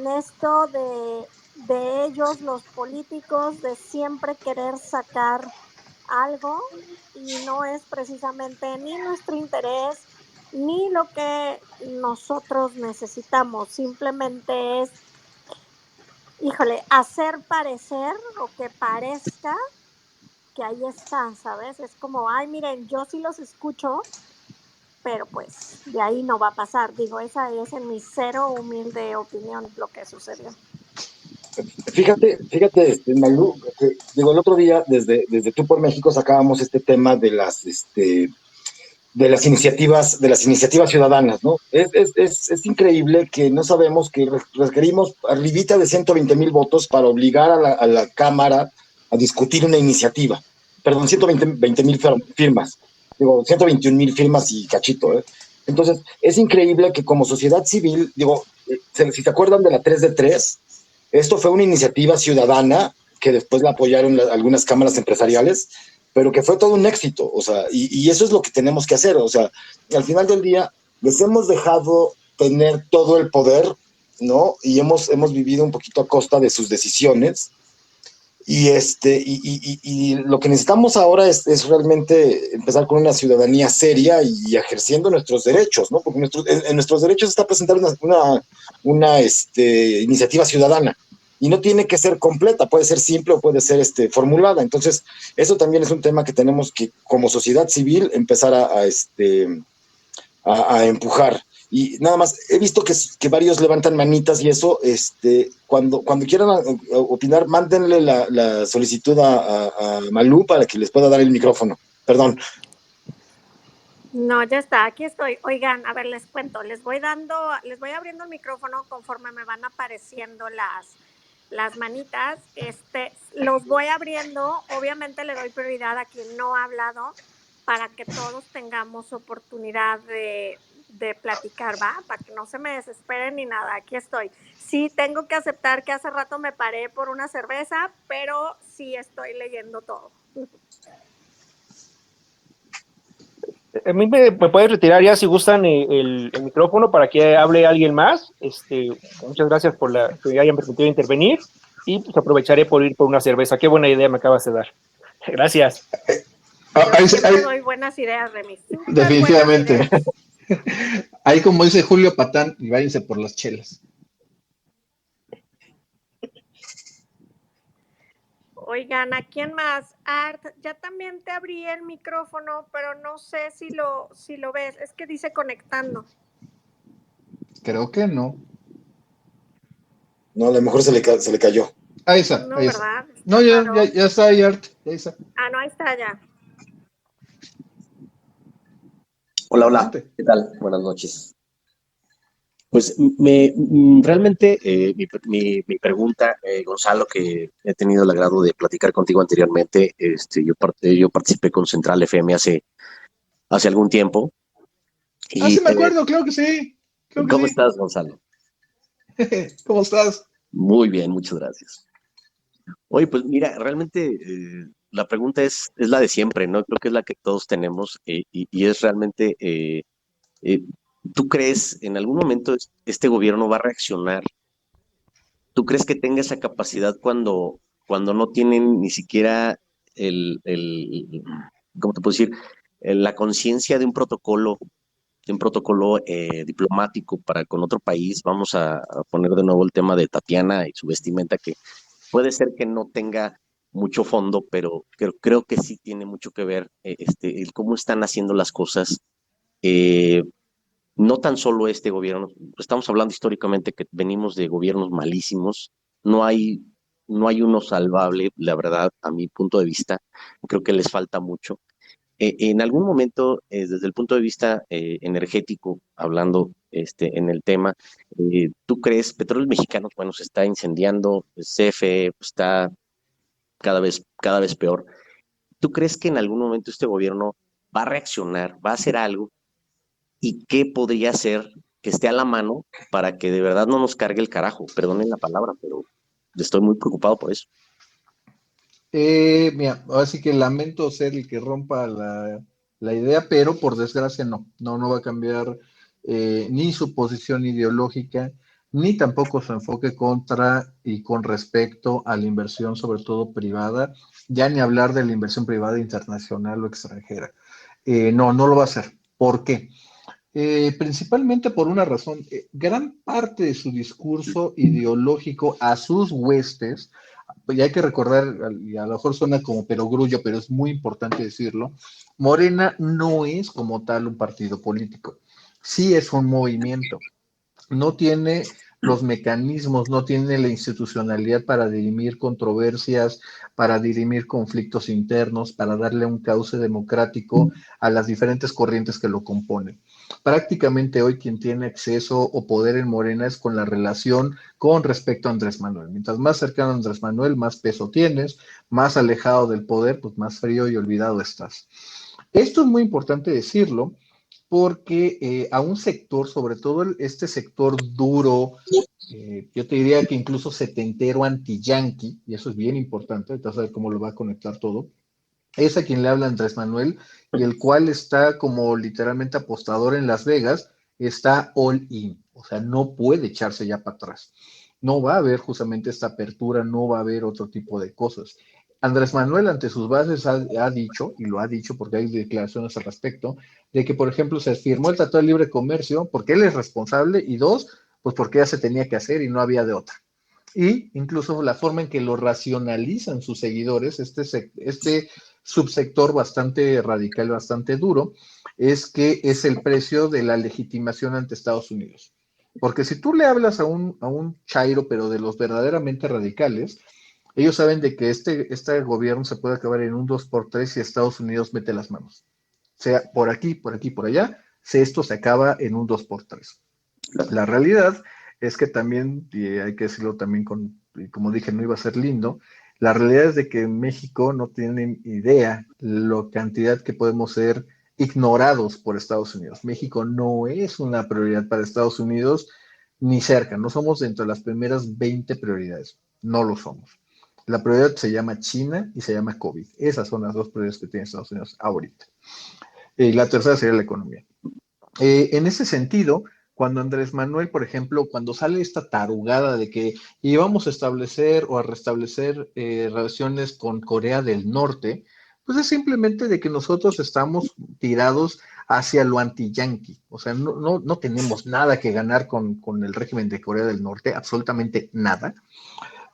esto de ellos, los políticos, de siempre querer sacar algo, y no es precisamente ni nuestro interés ni lo que nosotros necesitamos. Simplemente es, hacer parecer o que parezca que ahí están, ¿sabes? Es como, ay, miren, yo sí los escucho, pero pues de ahí no va a pasar. Digo, esa es en mi cero humilde opinión lo que sucedió. Fíjate, Malu, que digo, el otro día desde Tú por México sacábamos este tema de las iniciativas ciudadanas, ¿no? Es increíble que no sabemos que requerimos arribita de 120,000 votos para obligar a la Cámara a discutir una iniciativa. Perdón, 120,000 firmas. Digo, 121,000 firmas y cachito, ¿eh? Entonces, es increíble que como sociedad civil, digo, si te acuerdan de la 3 de 3, esto fue una iniciativa ciudadana que después la apoyaron algunas cámaras empresariales, pero que fue todo un éxito, o sea, y eso es lo que tenemos que hacer, o sea, al final del día les hemos dejado tener todo el poder ¿no? Y hemos vivido un poquito a costa de sus decisiones. Y lo que necesitamos ahora es realmente empezar con una ciudadanía seria y ejerciendo nuestros derechos, ¿no? Porque en nuestros derechos está presentar una iniciativa ciudadana. Y no tiene que ser completa, puede ser simple o puede ser formulada. Entonces, eso también es un tema que tenemos que, como sociedad civil, empezar a empujar. Y nada más, he visto que varios levantan manitas y eso, cuando quieran opinar, mándenle la solicitud a Malú para que les pueda dar el micrófono. Perdón. No, ya está, aquí estoy. Oigan, a ver, les cuento, les voy abriendo el micrófono conforme me van apareciendo las manitas. Los voy abriendo, obviamente le doy prioridad a quien no ha hablado para que todos tengamos oportunidad de platicar, ¿va? Para que no se me desesperen ni nada, aquí estoy. Sí, tengo que aceptar que hace rato me paré por una cerveza, pero sí estoy leyendo todo. A mí me puedes retirar ya si gustan el micrófono para que hable alguien más. Muchas gracias por que hayan permitido intervenir y pues aprovecharé por ir por una cerveza. Qué buena idea me acabas de dar. Gracias. Yo siempre doy buenas ideas, Remis. Definitivamente. Ahí como dice Julio Patán, y váyanse por las chelas. Oigan, ¿a quién más? Art, ya también te abrí el micrófono, pero no sé si lo ves. Es que dice conectando. Creo que no. No, a lo mejor se le cayó. Ahí está. No, ahí ¿verdad? Está. No, ya está ahí, Art. Ahí está. Ah, no, ahí está ya. Hola, ¿qué tal? Buenas noches. Pues realmente mi pregunta, Gonzalo, que he tenido el agrado de platicar contigo anteriormente, yo participé con Central FM hace algún tiempo. Sí me acuerdo, claro que sí. ¿Cómo estás, Gonzalo? ¿Cómo estás? Muy bien, muchas gracias. Oye, pues mira, realmente la pregunta es la de siempre, ¿no? Creo que es la que todos tenemos y es realmente... ¿tú crees en algún momento este gobierno va a reaccionar? ¿Tú crees que tenga esa capacidad cuando no tienen ni siquiera ¿cómo te puedo decir? La conciencia de un protocolo diplomático para con otro país? Vamos a poner de nuevo el tema de Tatiana y su vestimenta, que puede ser que no tenga mucho fondo, pero creo que sí tiene mucho que ver el cómo están haciendo las cosas. No tan solo este gobierno, estamos hablando históricamente que venimos de gobiernos malísimos, no hay uno salvable, la verdad, a mi punto de vista, creo que les falta mucho. En algún momento, desde el punto de vista energético, hablando en el tema, ¿tú crees, Petróleos Mexicanos, bueno, se está incendiando, CFE está cada vez peor? ¿Tú crees que en algún momento este gobierno va a reaccionar, va a hacer algo? ¿Y qué podría ser que esté a la mano para que de verdad no nos cargue el carajo? Perdonen la palabra, pero estoy muy preocupado por eso. Mira, ahora sí que lamento ser el que rompa la idea, pero por desgracia no va a cambiar ni su posición ideológica, ni tampoco su enfoque contra y con respecto a la inversión, sobre todo privada, ya ni hablar de la inversión privada internacional o extranjera. No lo va a hacer. ¿Por qué? Principalmente por una razón. Gran parte de su discurso ideológico a sus huestes, pues ya hay que recordar, y a lo mejor suena como perogrullo, pero es muy importante decirlo, Morena no es como tal un partido político, sí es un movimiento, no tiene los mecanismos, no tiene la institucionalidad para dirimir controversias, para dirimir conflictos internos, para darle un cauce democrático a las diferentes corrientes que lo componen. Prácticamente hoy quien tiene acceso o poder en Morena es con la relación con respecto a Andrés Manuel. Mientras más cercano a Andrés Manuel, más peso tienes, más alejado del poder, pues más frío y olvidado estás. Esto es muy importante decirlo, porque a un sector, sobre todo este sector duro, yo te diría que incluso setentero anti-yanqui, y eso es bien importante, entonces a ver cómo lo va a conectar todo, es a quien le habla Andrés Manuel, y el cual está como literalmente apostador en Las Vegas, está all in. O sea, no puede echarse ya para atrás. No va a haber justamente esta apertura, no va a haber otro tipo de cosas. Andrés Manuel ante sus bases ha dicho, y lo ha dicho porque hay declaraciones al respecto, de que, por ejemplo, se firmó el Tratado de Libre Comercio porque él es responsable y dos, pues porque ya se tenía que hacer y no había de otra. Y incluso la forma en que lo racionalizan sus seguidores, este subsector bastante radical, bastante duro, es que es el precio de la legitimación ante Estados Unidos. Porque si tú le hablas a un chairo, pero de los verdaderamente radicales, ellos saben de que este gobierno se puede acabar en un 2x3 si Estados Unidos mete las manos. O sea, por aquí, por aquí, por allá, si esto se acaba en un 2x3. La realidad es que también, y hay que decirlo también como dije, no iba a ser lindo, la realidad es de que en México no tienen idea la cantidad que podemos ser ignorados por Estados Unidos. México no es una prioridad para Estados Unidos ni cerca, no somos dentro de las primeras 20 prioridades, no lo somos. La prioridad se llama China y se llama COVID. Esas son las dos prioridades que tiene Estados Unidos ahorita. Y la tercera sería la economía. En ese sentido, cuando Andrés Manuel, por ejemplo, cuando sale esta tarugada de que íbamos a establecer o a restablecer relaciones con Corea del Norte, pues es simplemente de que nosotros estamos tirados hacia lo anti-yanqui. O sea, no tenemos nada que ganar con el régimen de Corea del Norte, absolutamente nada.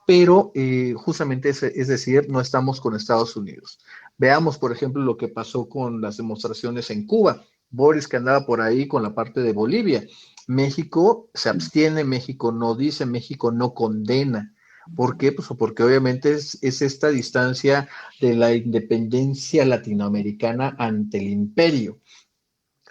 Pero justamente es decir, no estamos con Estados Unidos. Veamos, por ejemplo, lo que pasó con las demostraciones en Cuba. Boris, que andaba por ahí con la parte de Bolivia. México se abstiene, México no dice, México no condena. ¿Por qué? Pues porque obviamente es esta distancia de la independencia latinoamericana ante el imperio.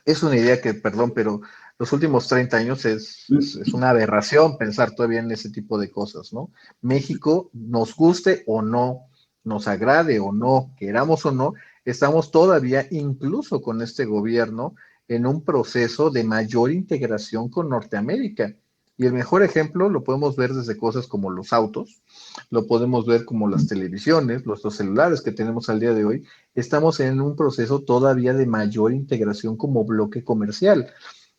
Es una idea que, perdón, pero los últimos 30 años es una aberración pensar todavía en ese tipo de cosas, ¿no? México, nos guste o no, nos agrade o no, queramos o no, estamos todavía, incluso con este gobierno, en un proceso de mayor integración con Norteamérica. Y el mejor ejemplo lo podemos ver desde cosas como los autos, lo podemos ver como las televisiones, los celulares que tenemos al día de hoy. Estamos en un proceso todavía de mayor integración como bloque comercial.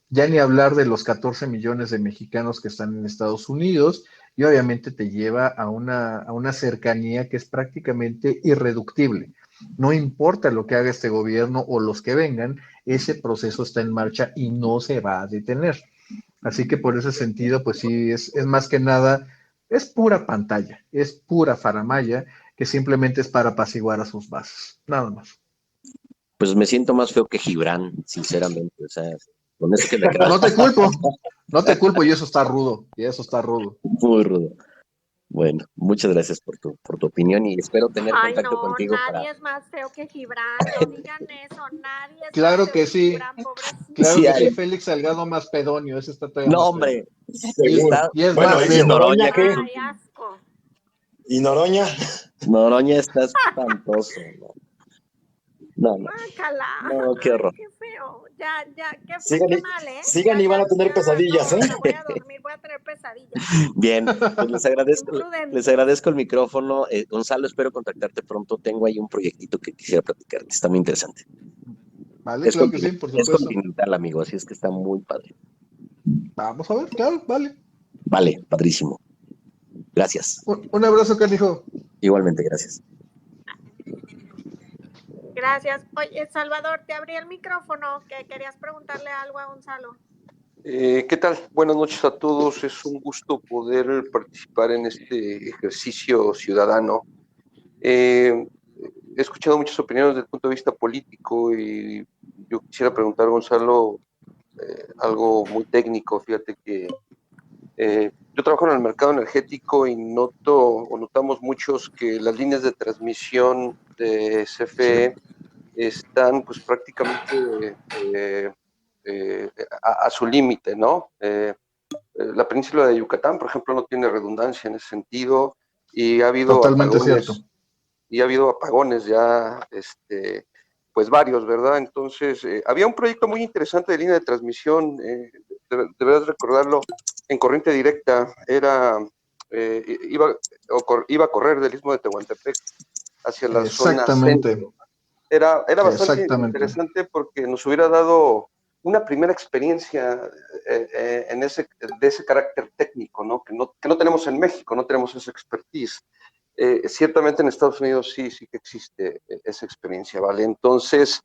Ya ni hablar de los 14 millones de mexicanos que están en Estados Unidos y obviamente te lleva a una cercanía que es prácticamente irreductible. No importa lo que haga este gobierno o los que vengan, ese proceso está en marcha y no se va a detener. Así que por ese sentido, pues sí, es más que nada, es pura pantalla, es pura faramalla que simplemente es para apaciguar a sus bases, nada más. Pues me siento más feo que Gibran, sinceramente, o sea, con eso que le queda. No te culpo, y eso está rudo, Muy rudo. Bueno, muchas gracias por tu opinión y espero tener contacto contigo. Nadie es más feo que Gibran, no digan eso, nadie es claro más feo que sí, Gibran, pobrecito. claro sí, que sí, Félix Salgado más pedonio, ese está todavía no, más hombre, y es bueno, más feo. ¿Noroña qué? Ay, asco. ¿Y Noroña? Noroña está espantoso, no. No, qué horror. Qué feo. Ya, qué mal, ¿eh? Sigan y van a tener pesadillas, ¿eh? Voy a dormir, voy a tener pesadillas. Bien, pues les agradezco el micrófono. Gonzalo, espero contactarte pronto. Tengo ahí un proyectito que quisiera platicarte. Está muy interesante. Vale, claro que sí, por supuesto. Es continental, amigo, así es que está muy padre. Vamos a ver, claro, vale. Vale, padrísimo. Gracias. Un abrazo, canijo. Igualmente, gracias. Gracias. Oye, Salvador, te abrí el micrófono, que querías preguntarle algo a Gonzalo. ¿Qué tal? Buenas noches a todos. Es un gusto poder participar en este ejercicio ciudadano. He escuchado muchas opiniones desde el punto de vista político y yo quisiera preguntar a Gonzalo algo muy técnico. Fíjate que yo trabajo en el mercado energético y notamos muchos que las líneas de transmisión de CFE están pues prácticamente a su límite, ¿no? La península de Yucatán, por ejemplo, no tiene redundancia en ese sentido y ha habido totalmente apagones, cierto. Y ha habido apagones ya, pues varios, ¿verdad? Entonces, había un proyecto muy interesante de línea de transmisión, deberás recordarlo, en corriente directa, iba a correr del Istmo de Tehuantepec hacia la zona centro. Era bastante interesante porque nos hubiera dado una primera experiencia de ese carácter técnico, ¿no? Que no tenemos en México, no tenemos esa expertise. Ciertamente en Estados Unidos sí que existe esa experiencia, ¿vale? Entonces,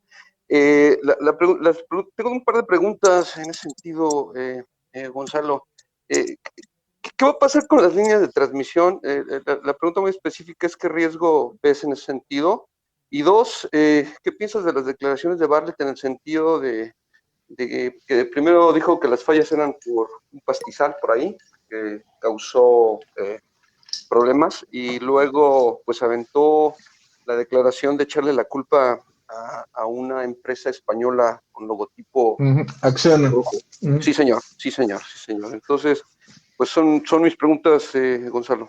tengo un par de preguntas en ese sentido, Gonzalo. ¿Qué va a pasar con las líneas de transmisión? La pregunta muy específica es ¿qué riesgo ves en ese sentido? Y dos, ¿qué piensas de las declaraciones de Bartlett en el sentido de que primero dijo que las fallas eran por un pastizal por ahí, que causó problemas, y luego pues aventó la declaración de echarle la culpa a una empresa española con logotipo Acciona. rojo? Sí, señor. Entonces, pues son mis preguntas, Gonzalo.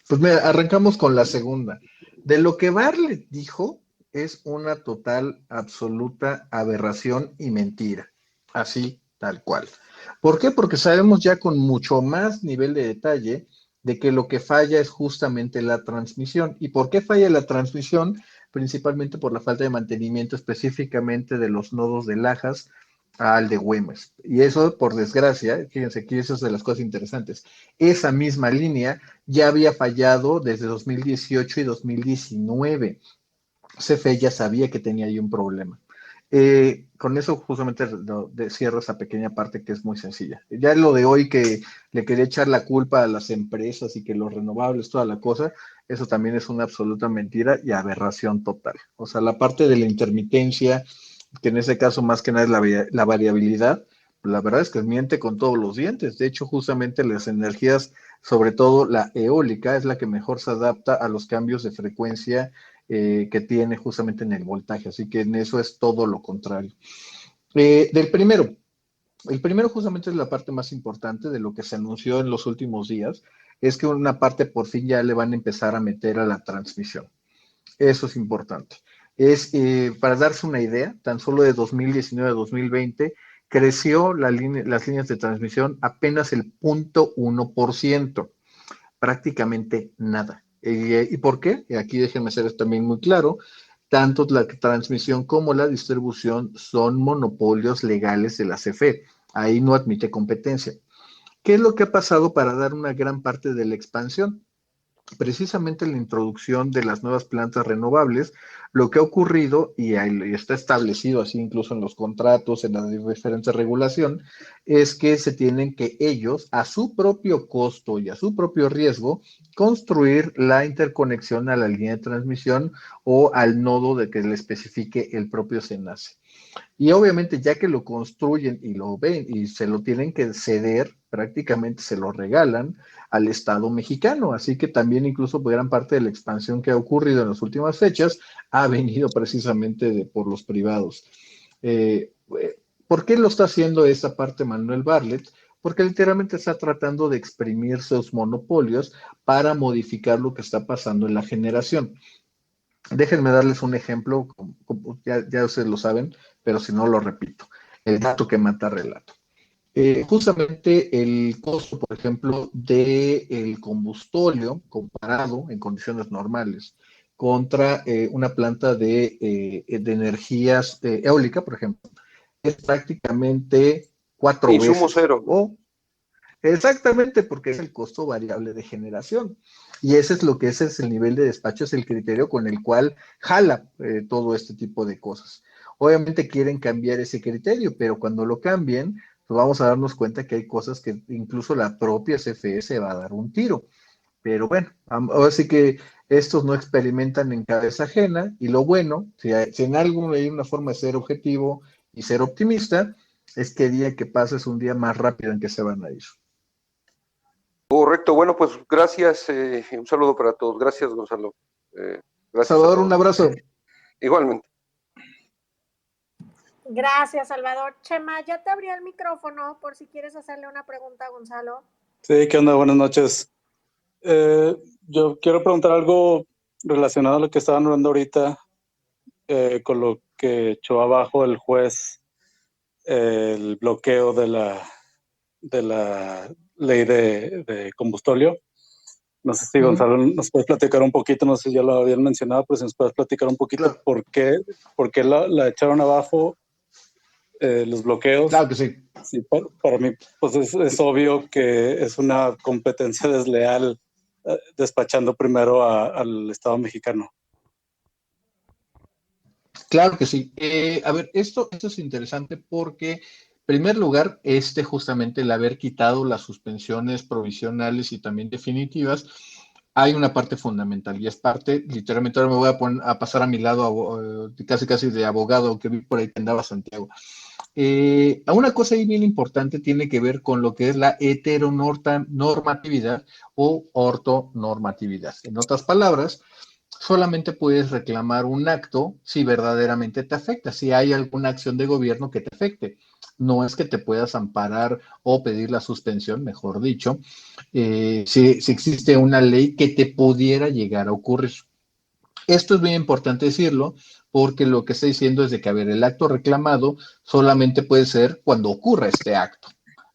Pues mira, arrancamos con la segunda. De lo que Bartlett dijo es una total, absoluta aberración y mentira. Así, tal cual. ¿Por qué? Porque sabemos ya con mucho más nivel de detalle de que lo que falla es justamente la transmisión. ¿Y por qué falla la transmisión? Principalmente por la falta de mantenimiento específicamente de los nodos de Lajas al de Güemes. Y eso, por desgracia, fíjense que eso es de las cosas interesantes. Esa misma línea ya había fallado desde 2018 y 2019. CFE ya sabía que tenía ahí un problema. Con eso justamente cierro esa pequeña parte que es muy sencilla. Ya lo de hoy que le quería echar la culpa a las empresas y que los renovables, toda la cosa, eso también es una absoluta mentira y aberración total. O sea, la parte de la intermitencia, que en ese caso más que nada es la variabilidad, la verdad es que miente con todos los dientes. De hecho, justamente las energías, sobre todo la eólica, es la que mejor se adapta a los cambios de frecuencia que tiene justamente en el voltaje. Así que en eso es todo lo contrario. El primero justamente es la parte más importante de lo que se anunció en los últimos días, es que una parte por fin ya le van a empezar a meter a la transmisión. Eso es importante. Para darse una idea, tan solo de 2019 a 2020 creció las líneas de transmisión apenas el 0.1%, prácticamente nada. ¿Y por qué? Aquí déjenme ser también muy claro, tanto la transmisión como la distribución son monopolios legales de la CFE. Ahí no admite competencia. ¿Qué es lo que ha pasado para dar una gran parte de la expansión? Precisamente la introducción de las nuevas plantas renovables, lo que ha ocurrido, y está establecido así incluso en los contratos, en la diferente regulación, es que se tienen que ellos, a su propio costo y a su propio riesgo, construir la interconexión a la línea de transmisión o al nodo de que le especifique el propio SENACE. Y obviamente ya que lo construyen y lo ven y se lo tienen que ceder, prácticamente se lo regalan al Estado mexicano. Así que también incluso gran parte de la expansión que ha ocurrido en las últimas fechas ha venido precisamente por los privados. ¿Por qué lo está haciendo esa parte Manuel Bartlett? Porque literalmente está tratando de exprimir sus monopolios para modificar lo que está pasando en la generación. Déjenme darles un ejemplo, ya ustedes lo saben, pero si no lo repito. El gato que mata relato. Justamente el costo, por ejemplo, del combustorio comparado en condiciones normales contra una planta de energías eólica, por ejemplo, es prácticamente 4 veces. Insumo cero. Exactamente, porque es el costo variable de generación. Y ese es el nivel de despacho, es el criterio con el cual jala todo este tipo de cosas. Obviamente quieren cambiar ese criterio, pero cuando lo cambien, pues vamos a darnos cuenta que hay cosas que incluso la propia CFE se va a dar un tiro. Pero bueno, ahora sí que estos no experimentan en cabeza ajena, y lo bueno, si en algo hay una forma de ser objetivo y ser optimista, es que el día que pase es un día más rápido en que se van a ir. Correcto, bueno, pues gracias, un saludo para todos. Gracias, Gonzalo. Gracias. Salvador, un abrazo. Igualmente. Gracias, Salvador. Chema, ya te abrí el micrófono por si quieres hacerle una pregunta a Gonzalo. Sí, ¿qué onda? Buenas noches. Yo quiero preguntar algo relacionado a lo que estaban hablando ahorita, con lo que echó abajo el juez, el bloqueo de la ley de combustóleo. No sé si Gonzalo nos puedes platicar un poquito, no sé si ya lo habían mencionado, pero si nos puedes platicar un poquito, claro, por qué la echaron abajo los bloqueos. Claro que sí. Sí, para mí, pues es obvio que es una competencia desleal despachando primero al Estado mexicano. Claro que sí. A ver, esto es interesante porque, en primer lugar, justamente el haber quitado las suspensiones provisionales y también definitivas, hay una parte fundamental y es parte, literalmente ahora me voy a pasar a mi lado casi de abogado que vi por ahí que andaba Santiago. Una cosa ahí bien importante tiene que ver con lo que es la heteronormatividad o ortonormatividad. En otras palabras, solamente puedes reclamar un acto si verdaderamente te afecta, si hay alguna acción de gobierno que te afecte. No es que te puedas amparar o pedir la suspensión, mejor dicho, si existe una ley que te pudiera llegar a ocurrir. Esto es bien importante decirlo porque lo que está diciendo es de que, a ver, el acto reclamado solamente puede ser cuando ocurra este acto.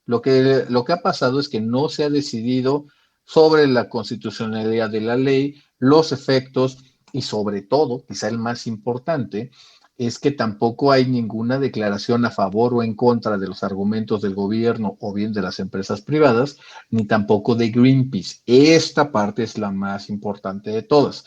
Lo que ha pasado es que no se ha decidido sobre la constitucionalidad de la ley, los efectos y sobre todo, quizá el más importante, es que tampoco hay ninguna declaración a favor o en contra de los argumentos del gobierno o bien de las empresas privadas, ni tampoco de Greenpeace. Esta parte es la más importante de todas.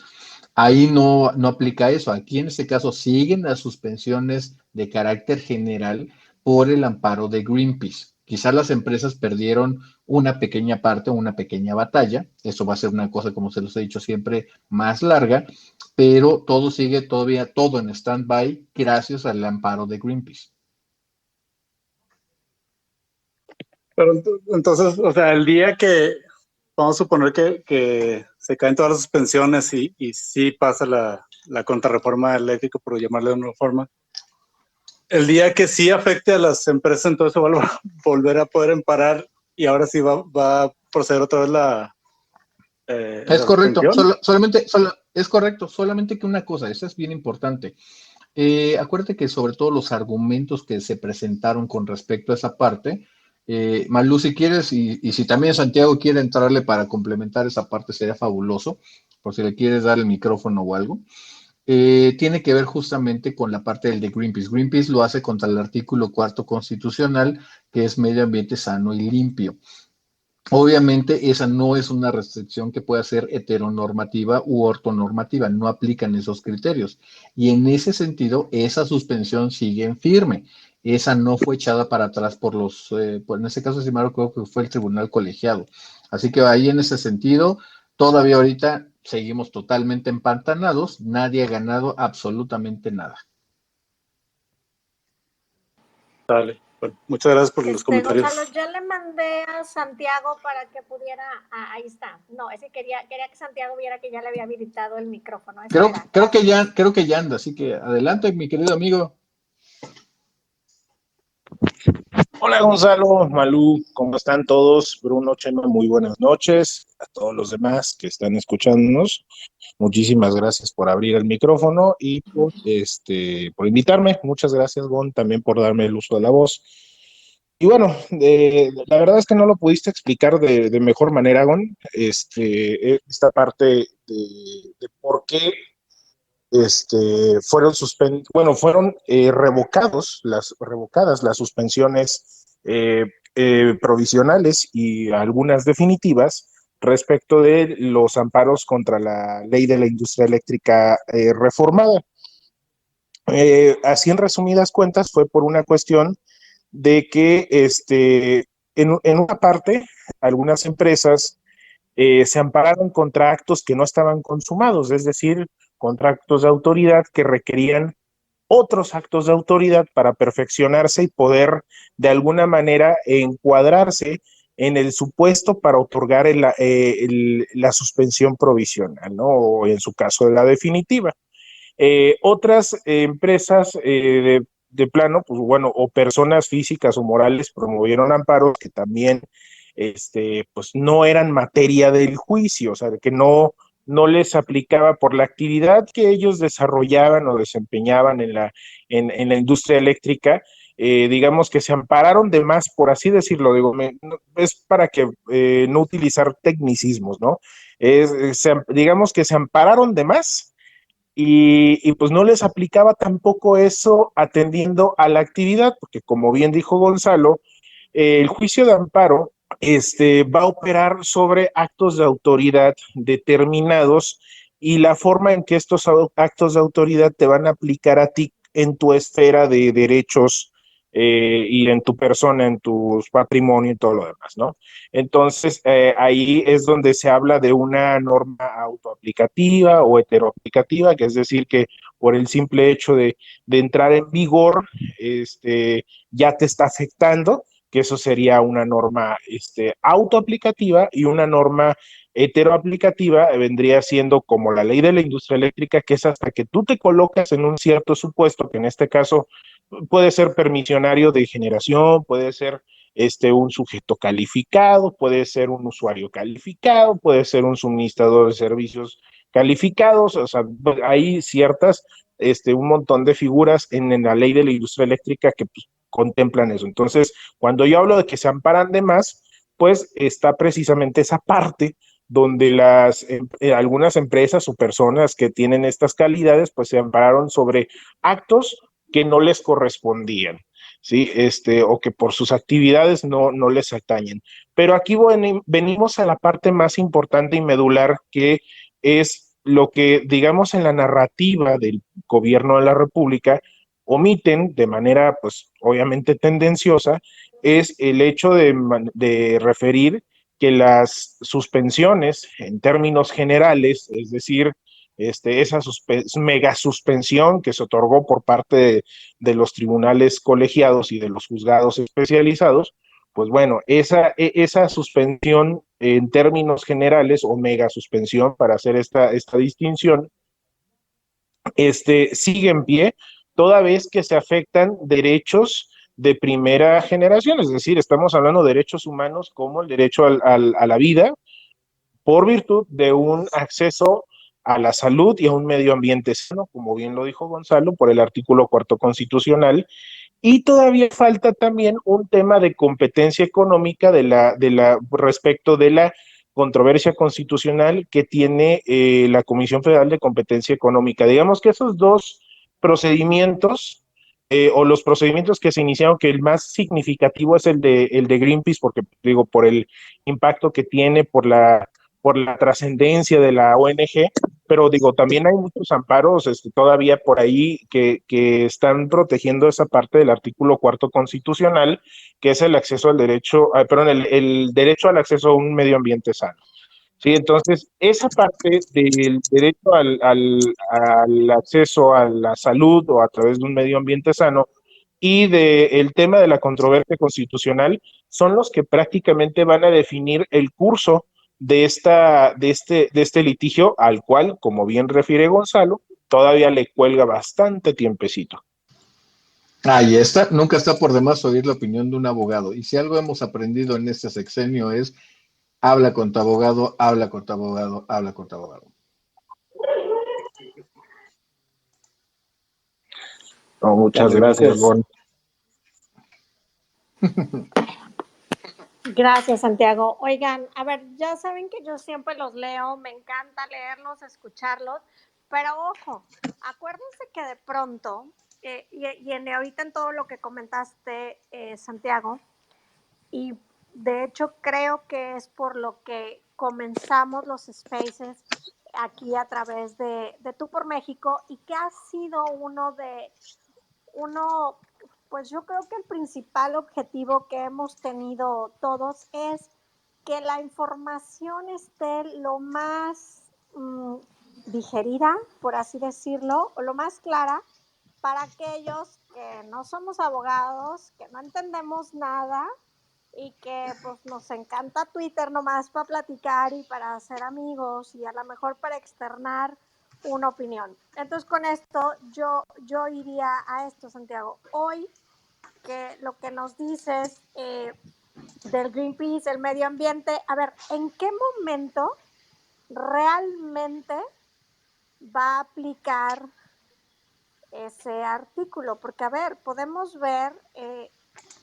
Ahí no aplica eso. Aquí en este caso siguen las suspensiones de carácter general por el amparo de Greenpeace. Quizás las empresas perdieron una pequeña parte o una pequeña batalla. Eso va a ser una cosa, como se los he dicho siempre, más larga, pero todo sigue todavía todo en stand-by gracias al amparo de Greenpeace. Pero entonces, o sea, el día que vamos a suponer que se caen todas las suspensiones y sí pasa la contrarreforma eléctrica, por llamarle de una forma, el día que sí afecte a las empresas, entonces se va a volver a poder amparar y ahora sí va a proceder otra vez es correcto, es correcto, solamente que una cosa, esa es bien importante. Acuérdate que sobre todo los argumentos que se presentaron con respecto a esa parte, Malú, si quieres, y si también Santiago quiere entrarle para complementar esa parte, sería fabuloso, por si le quieres dar el micrófono o algo. Tiene que ver justamente con la parte del de Greenpeace. Greenpeace lo hace contra el artículo 4 constitucional, que es medio ambiente sano y limpio. Obviamente, esa no es una restricción que pueda ser heteronormativa u ortonormativa, no aplican esos criterios. Y en ese sentido, esa suspensión sigue en firme. Esa no fue echada para atrás por en ese caso, si me acuerdo que fue el tribunal colegiado. Así que ahí en ese sentido, todavía ahorita seguimos totalmente empantanados, nadie ha ganado absolutamente nada. Dale. Bueno, muchas gracias por los comentarios. Gonzalo, ya le mandé a Santiago para que pudiera, ahí está. No, es que quería que Santiago viera que ya le había habilitado el micrófono. Creo que ya anda, así que adelante, mi querido amigo. Hola Gonzalo, Malú, ¿cómo están todos? Bruno, Chema, muy buenas noches. A todos los demás que están escuchándonos, muchísimas gracias por abrir el micrófono y por invitarme. Muchas gracias, Gon, también por darme el uso de la voz. Y bueno, la verdad es que no lo pudiste explicar de mejor manera, Gon, esta parte de por qué fueron revocadas las suspensiones provisionales y algunas definitivas respecto de los amparos contra la ley de la industria eléctrica reformada. Así en resumidas cuentas fue por una cuestión de que en una parte algunas empresas se ampararon contra actos que no estaban consumados, es decir, contra actos de autoridad que requerían otros actos de autoridad para perfeccionarse y poder de alguna manera encuadrarse en el supuesto para otorgar la suspensión provisional, ¿no? O en su caso de la definitiva. Otras empresas de plano, pues bueno, o personas físicas o morales promovieron amparos que también pues no eran materia del juicio, o sea, que no les aplicaba por la actividad que ellos desarrollaban o desempeñaban en la industria eléctrica, digamos que se ampararon de más, por así decirlo, es para que no utilizar tecnicismos, ¿no? Digamos que se ampararon de más y pues no les aplicaba tampoco eso atendiendo a la actividad, porque como bien dijo Gonzalo, el juicio de amparo va a operar sobre actos de autoridad determinados y la forma en que estos actos de autoridad te van a aplicar a ti en tu esfera de derechos y en tu persona, en tu patrimonio y todo lo demás, ¿no? Entonces, ahí es donde se habla de una norma autoaplicativa o heteroaplicativa, que es decir, que por el simple hecho de entrar en vigor, ya te está afectando, que eso sería una norma autoaplicativa, y una norma heteroaplicativa vendría siendo como la ley de la industria eléctrica, que es hasta que tú te colocas en un cierto supuesto, que en este caso puede ser permisionario de generación, puede ser un sujeto calificado, puede ser un usuario calificado, puede ser un suministrador de servicios calificados, o sea, hay ciertas, un montón de figuras en la ley de la industria eléctrica que pues, contemplan eso. Entonces, cuando yo hablo de que se amparan de más, pues está precisamente esa parte donde algunas empresas o personas que tienen estas calidades, pues se ampararon sobre actos que no les correspondían, ¿sí? O que por sus actividades no les atañen. Pero aquí venimos a la parte más importante y medular, que es lo que, digamos, en la narrativa del gobierno de la República omiten de manera, pues, obviamente tendenciosa, es el hecho de referir que las suspensiones en términos generales, es decir, esa mega suspensión que se otorgó por parte de los tribunales colegiados y de los juzgados especializados, pues bueno, esa suspensión en términos generales, o mega suspensión, para hacer esta distinción, sigue en pie, toda vez que se afectan derechos de primera generación, es decir, estamos hablando de derechos humanos como el derecho a la vida, por virtud de un acceso a la salud y a un medio ambiente sano, como bien lo dijo Gonzalo, por el artículo 4º constitucional. Y todavía falta también un tema de competencia económica respecto de la controversia constitucional que tiene la Comisión Federal de Competencia Económica. Digamos que esos dos procedimientos, o los procedimientos que se iniciaron, que el más significativo es el de Greenpeace, porque digo, por el impacto que tiene, por la trascendencia de la ONG, pero digo, también hay muchos amparos todavía por ahí que están protegiendo esa parte del artículo 4º constitucional, que es el acceso al derecho, el derecho al acceso a un medio ambiente sano. Sí, entonces, esa parte del derecho al acceso a la salud o a través de un medio ambiente sano, y del tema de la controversia constitucional, son los que prácticamente van a definir el curso de este litigio, al cual, como bien refiere Gonzalo, todavía le cuelga bastante tiempecito. Ahí está, nunca está por demás oír la opinión de un abogado. Y si algo hemos aprendido en este sexenio es: habla con tu abogado, habla con tu abogado, habla con tu abogado. No, muchas gracias, Gon. Gracias, Santiago. Oigan, a ver, ya saben que yo siempre los leo, me encanta leerlos, escucharlos, pero ojo, acuérdense que de pronto, ahorita en todo lo que comentaste, Santiago, y de hecho creo que es por lo que comenzamos los spaces aquí a través de Tú por México, y que ha sido pues yo creo que el principal objetivo que hemos tenido todos es que la información esté lo más digerida, por así decirlo, o lo más clara para aquellos que no somos abogados, que no entendemos nada y que pues nos encanta Twitter nomás para platicar y para hacer amigos y a lo mejor para externar una opinión. Entonces, con esto yo iría a esto, Santiago. Hoy, que lo que nos dices del Greenpeace, el medio ambiente, a ver, ¿en qué momento realmente va a aplicar ese artículo? Porque, a ver, podemos ver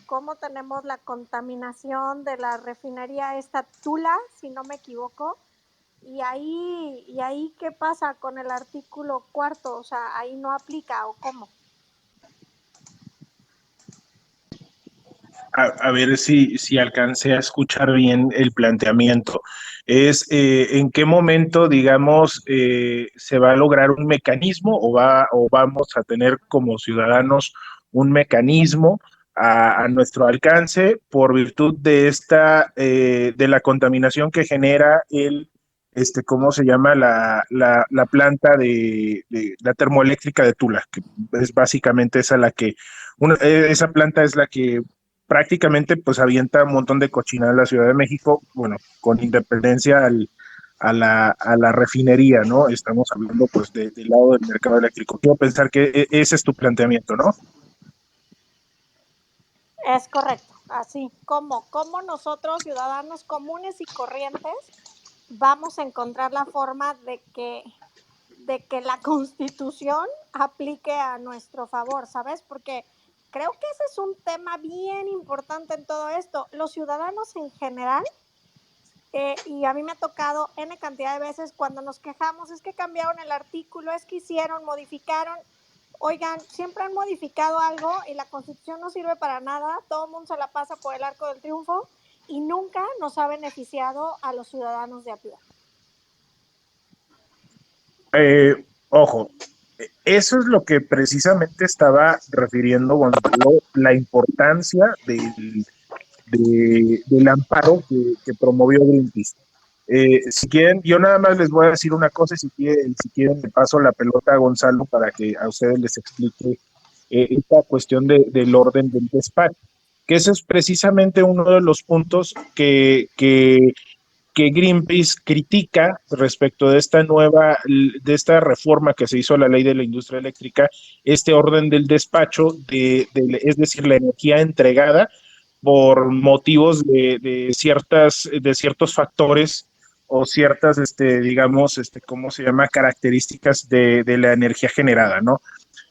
cómo tenemos la contaminación de la refinería esta Tula, si no me equivoco, y ahí ¿qué pasa con el artículo 4? O sea, ahí no aplica, ¿o cómo? A ver si alcancé a escuchar bien el planteamiento. Es en qué momento, digamos, se va a lograr un mecanismo o vamos a tener como ciudadanos un mecanismo a nuestro alcance por virtud de de la contaminación que genera ¿cómo se llama? La planta de la termoeléctrica de Tula, que es básicamente esa planta es la que prácticamente pues avienta un montón de cochinada a la Ciudad de México, bueno, con independencia a la refinería, ¿no? Estamos hablando pues del lado del mercado eléctrico. Quiero pensar que ese es tu planteamiento, ¿no? Es correcto, así como nosotros, ciudadanos comunes y corrientes, vamos a encontrar la forma de que la Constitución aplique a nuestro favor, ¿sabes? Porque creo que ese es un tema bien importante en todo esto. Los ciudadanos en general, y a mí me ha tocado N cantidad de veces cuando nos quejamos, es que cambiaron el artículo, es que hicieron, modificaron. Oigan, siempre han modificado algo y la Constitución no sirve para nada, todo el mundo se la pasa por el arco del triunfo y nunca nos ha beneficiado a los ciudadanos de a pie. Ojo, eso es lo que precisamente estaba refiriendo Gonzalo, la importancia del amparo que promovió Greenpeace. Si quieren, yo nada más les voy a decir una cosa, y si quieren le paso la pelota a Gonzalo para que a ustedes les explique esta cuestión del orden del despacho, que ese es precisamente uno de los puntos que Greenpeace critica respecto de esta reforma que se hizo a la ley de la industria eléctrica, este orden del despacho, es decir, la energía entregada por motivos de ciertos factores o ciertas, digamos, ¿cómo se llama? Características de la energía generada, ¿no?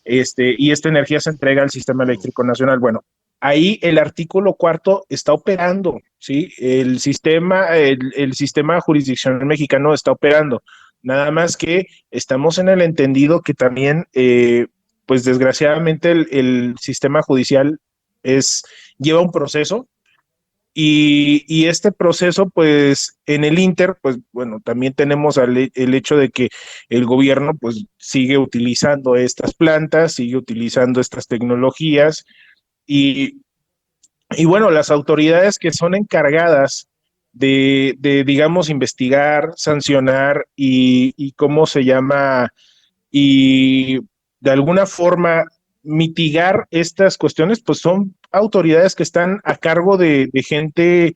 Y esta energía se entrega al sistema eléctrico nacional. Bueno, ahí el artículo 4 está operando, ¿sí? El sistema jurisdiccional mexicano está operando. Nada más que estamos en el entendido que también, pues desgraciadamente, el sistema judicial lleva un proceso. Y este proceso, pues, en el Inter, pues, bueno, también tenemos el hecho de que el gobierno, pues, sigue utilizando estas plantas, sigue utilizando estas tecnologías, y bueno, las autoridades que son encargadas digamos, investigar, sancionar y ¿cómo se llama? Y de alguna forma mitigar estas cuestiones, pues son autoridades que están a cargo de gente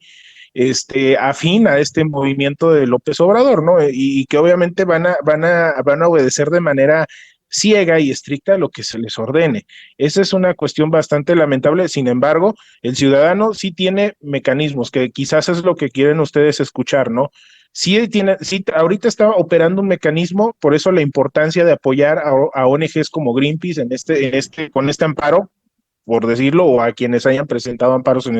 afín a este movimiento de López Obrador, ¿no? Y que obviamente van a obedecer de manera ciega y estricta lo que se les ordene. Esa es una cuestión bastante lamentable. Sin embargo, el ciudadano sí tiene mecanismos, que quizás es lo que quieren ustedes escuchar, ¿no? Sí, ahorita está operando un mecanismo, por eso la importancia de apoyar a ONGs como Greenpeace con este amparo, por decirlo, o a quienes hayan presentado amparos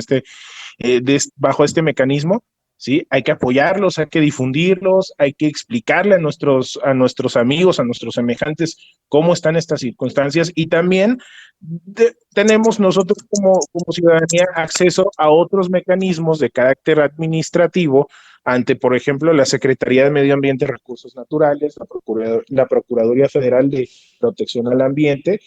bajo este mecanismo. ¿Sí? Hay que apoyarlos, hay que difundirlos, hay que explicarle a nuestros amigos, a nuestros semejantes, cómo están estas circunstancias, y también tenemos nosotros como ciudadanía acceso a otros mecanismos de carácter administrativo ante, por ejemplo, la Secretaría de Medio Ambiente y Recursos Naturales, la Procuraduría Federal de Protección al Ambiente,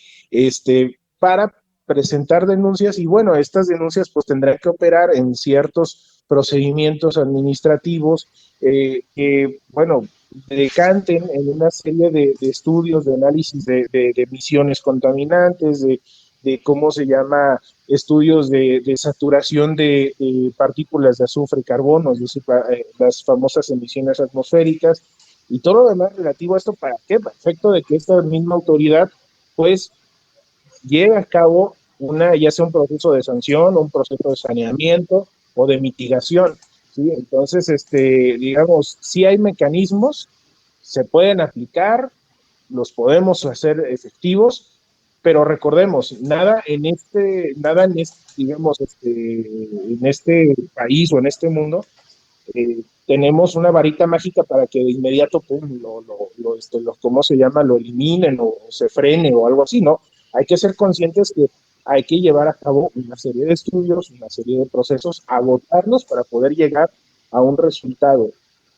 para presentar denuncias, y bueno, estas denuncias pues tendrán que operar en ciertos procedimientos administrativos que, bueno, decanten en una serie de estudios, de análisis de emisiones contaminantes, de cómo se llama, estudios de saturación de partículas de azufre y carbono, es decir, las famosas emisiones atmosféricas, y todo lo demás relativo a esto. ¿Para qué? Para efecto de que esta misma autoridad, pues, lleve a cabo ya sea un proceso de sanción, un proceso de saneamiento o de mitigación, ¿sí? Entonces, digamos, sí hay mecanismos, se pueden aplicar, los podemos hacer efectivos, pero recordemos, nada en digamos, en este país o en este mundo tenemos una varita mágica para que de inmediato pum, ¿cómo se llama? Lo eliminen o se frene o algo así, ¿no? Hay que ser conscientes que hay que llevar a cabo una serie de estudios, una serie de procesos, agotarlos para poder llegar a un resultado.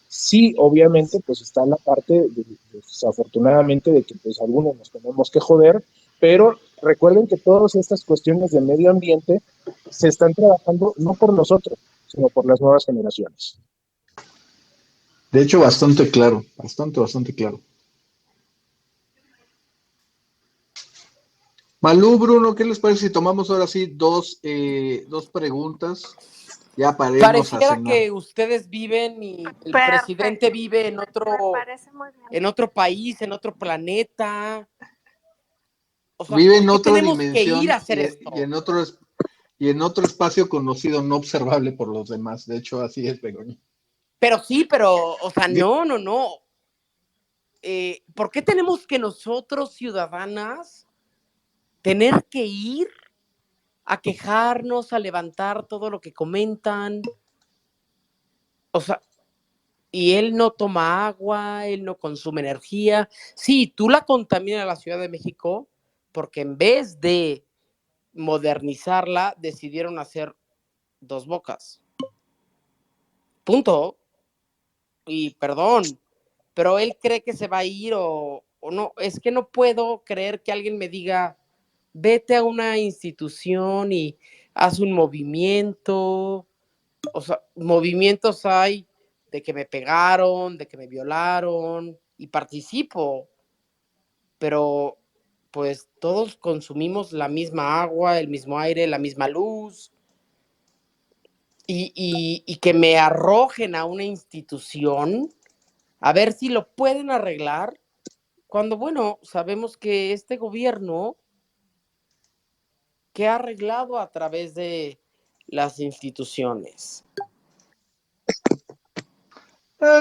Sí, obviamente, pues está la parte, desafortunadamente, de que pues algunos nos tenemos que joder, pero recuerden que todas estas cuestiones de medio ambiente se están trabajando no por nosotros, sino por las nuevas generaciones. De hecho, bastante claro, bastante claro. Malú, Bruno, ¿qué les parece si tomamos ahora sí dos preguntas? Ya para irnos a Pareciera cenar. que ustedes viven y el Perfecto. presidente vive en Me otro, parece muy bien. en otro país, en otro planeta. O sea, Vive en ¿por qué otra tenemos que dimensión ir a hacer esto? y en otro espacio conocido, no observable por los demás. De hecho, así es, Begoña. Pero sí, o sea, no. ¿Por qué tenemos que nosotros, ciudadanas, tener que ir a quejarnos, a levantar todo lo que comentan? O sea, y él no toma agua, él no consume energía. Sí, tú la contaminas la Ciudad de México porque en vez de modernizarla, decidieron hacer Dos Bocas. Punto. Y perdón, pero él cree que se va a ir o no. Es que no puedo creer que alguien me diga, vete a una institución y haz un movimiento. O sea, movimientos hay de que me pegaron, de que me violaron y participo, pero pues todos consumimos la misma agua, el mismo aire, la misma luz y que me arrojen a una institución a ver si lo pueden arreglar cuando, bueno, sabemos que este gobierno que ha arreglado a través de las instituciones.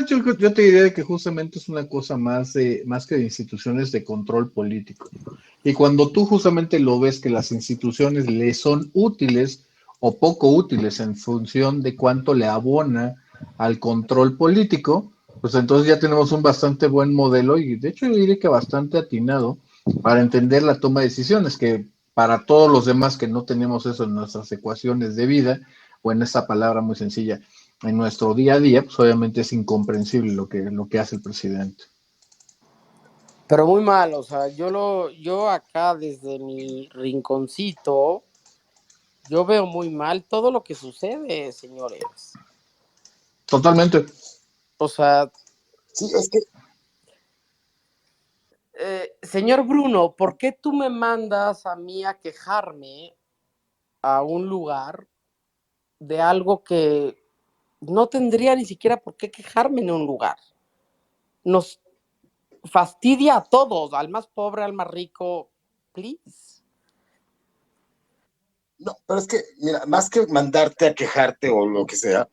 Yo te diría que justamente es una cosa más que de instituciones de control político. Y cuando tú justamente lo ves que las instituciones le son útiles o poco útiles en función de cuánto le abona al control político, pues entonces ya tenemos un bastante buen modelo y de hecho yo diría que bastante atinado para entender la toma de decisiones, que para todos los demás que no tenemos eso en nuestras ecuaciones de vida, o en esa palabra muy sencilla, en nuestro día a día, pues obviamente es incomprensible lo que hace el presidente. Pero muy mal, o sea, yo acá desde mi rinconcito, yo veo muy mal todo lo que sucede, señores. Totalmente. O sea, Sí, es que señor Bruno, ¿por qué tú me mandas a mí a quejarme a un lugar de algo que no tendría ni siquiera por qué quejarme en un lugar? Nos fastidia a todos, al más pobre, al más rico, please. no, pero es que, mira, más que mandarte a quejarte o lo que sea,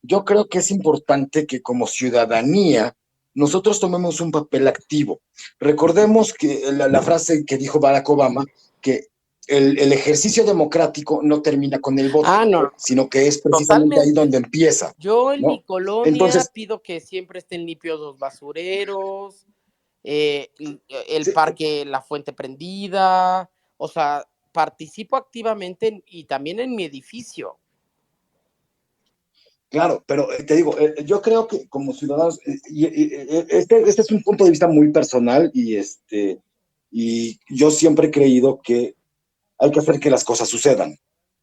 yo creo que es importante que como ciudadanía nosotros tomemos un papel activo. Recordemos que la frase que dijo Barack Obama, que el ejercicio democrático no termina con el voto, No, sino que es precisamente ahí totalmente. donde empieza. Yo en ¿no? mi colonia Entonces, pido que siempre estén limpios los basureros, el sí, parque, la fuente prendida, o sea, participo activamente y también en mi edificio. claro, pero te digo, yo creo que como ciudadanos, este es un punto de vista muy personal y yo siempre he creído que hay que hacer que las cosas sucedan.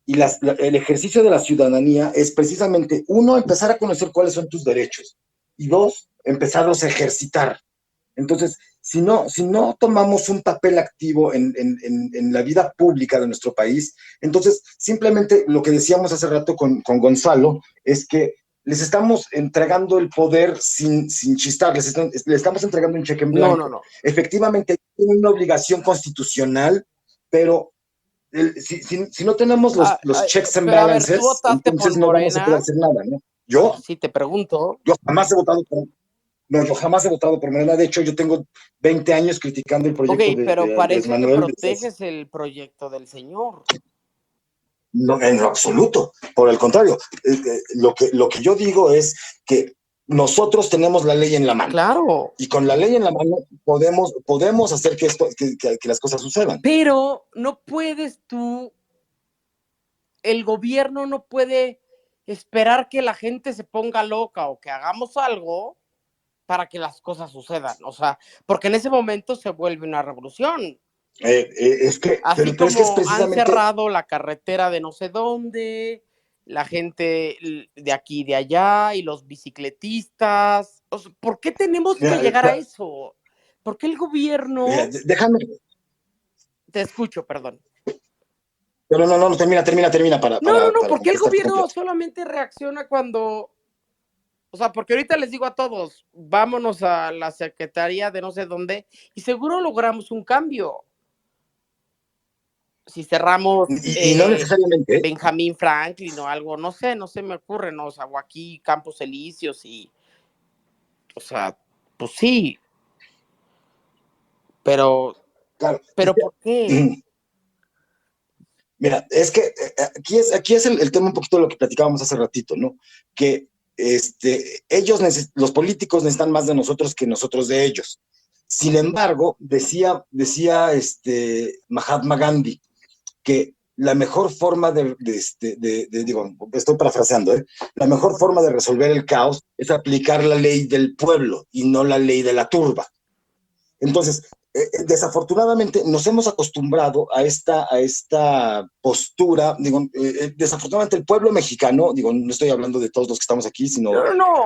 Y el ejercicio de la ciudadanía es precisamente, uno, empezar a conocer cuáles son tus derechos y dos, empezarlos a ejercitar. Entonces, si no tomamos un papel activo en la vida pública de nuestro país, entonces simplemente lo que decíamos hace rato con Gonzalo es que les estamos entregando el poder sin chistar, le estamos entregando un cheque en blanco. No. Efectivamente, tienen una obligación constitucional, pero si no tenemos los checks and pero a ver, ¿tú balances, votaste entonces por no vamos a poder Morena? hacer nada, ¿no? Yo Sí, te pregunto. jamás he votado por... No, yo jamás he votado por Morena. De hecho, yo tengo 20 años criticando el proyecto de pero Andrés parece que Manuel. proteges el proyecto del señor. No, en lo absoluto. Por el contrario, lo que yo digo es que nosotros tenemos la ley en la mano. Claro. Y con la ley en la mano podemos hacer que las cosas sucedan. Pero no puedes tú, el gobierno no puede esperar que la gente se ponga loca o que hagamos algo para que las cosas sucedan. O sea, porque en ese momento se vuelve una revolución. Es que, así pero como es que es precisamente... han cerrado la carretera de no sé dónde, la gente de aquí y de allá, y los bicicletistas. O sea, ¿por qué tenemos que llegar a eso? ¿Por qué el gobierno... déjame... Te escucho, perdón. Pero no, termina para... No, ¿por qué el gobierno solamente reacciona cuando... O sea, porque ahorita les digo a todos, vámonos a la secretaría de no sé dónde, y seguro logramos un cambio. Si cerramos y no necesariamente Benjamín Franklin o algo, no sé, no se me ocurre, ¿no? O sea, o aquí Campos Elíseos y, o sea, pues sí, pero, claro, ¿por qué? Mira, es que aquí es el tema un poquito de lo que platicábamos hace ratito, ¿no? Que los políticos necesitan más de nosotros que nosotros de ellos. Sin embargo, decía Mahatma Gandhi, que la mejor forma digo, estoy parafraseando, la mejor forma de resolver el caos es aplicar la ley del pueblo y no la ley de la turba. Entonces, desafortunadamente nos hemos acostumbrado a esta postura, digo, desafortunadamente el pueblo mexicano, digo, no estoy hablando de todos los que estamos aquí, sino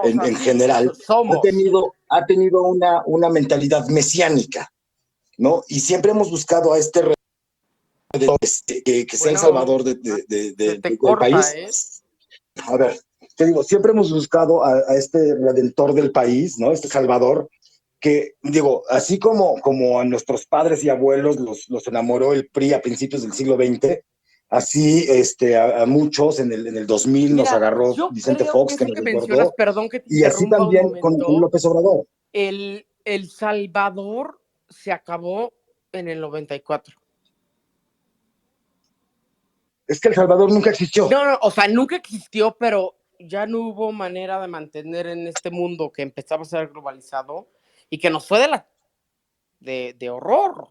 en general, ha tenido una mentalidad mesiánica, ¿no? Y siempre hemos buscado a que sea el salvador del país. A ver, te digo, siempre hemos buscado a este redentor del país, ¿no? Este salvador, que, digo, así como a nuestros padres y abuelos los enamoró el PRI a principios del siglo XX, así a muchos en el 2000 nos agarró Vicente Fox, que nos recordó, perdón que te y así también con López Obrador. El Salvador se acabó en el 94. Es que El Salvador nunca existió. No, o sea, nunca existió, pero ya no hubo manera de mantener en este mundo que empezaba a ser globalizado y que nos fue de horror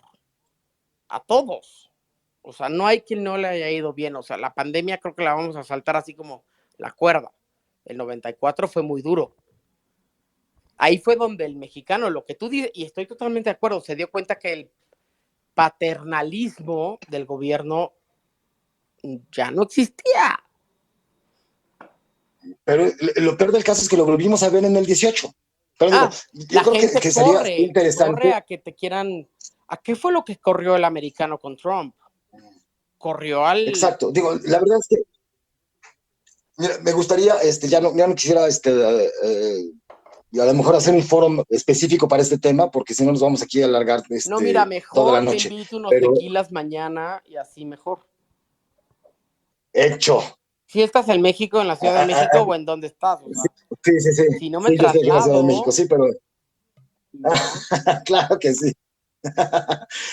a todos. O sea, no hay quien no le haya ido bien. O sea, la pandemia creo que la vamos a saltar así como la cuerda. El 94 fue muy duro. Ahí fue donde el mexicano, lo que tú dices, y estoy totalmente de acuerdo, se dio cuenta que el paternalismo del gobierno ya no existía. Pero lo peor del caso es que lo volvimos a ver en el 18. Pero digo, yo creo que sería interesante. Corre a que te quieran. ¿A qué fue lo que corrió el americano con Trump? Corrió al. Exacto. Digo, la verdad es que. Mira, me gustaría, ya no quisiera, a lo mejor hacer un foro específico para este tema, porque si no nos vamos aquí a alargar no, mira, mejor toda la noche. Te invito unos tequilas mañana y así mejor. Hecho. Si estás en México, en la Ciudad de México, o en dónde estás. O sea, sí. Si no me traslado. Yo estoy en la Ciudad de México, sí, pero. No. Claro que sí.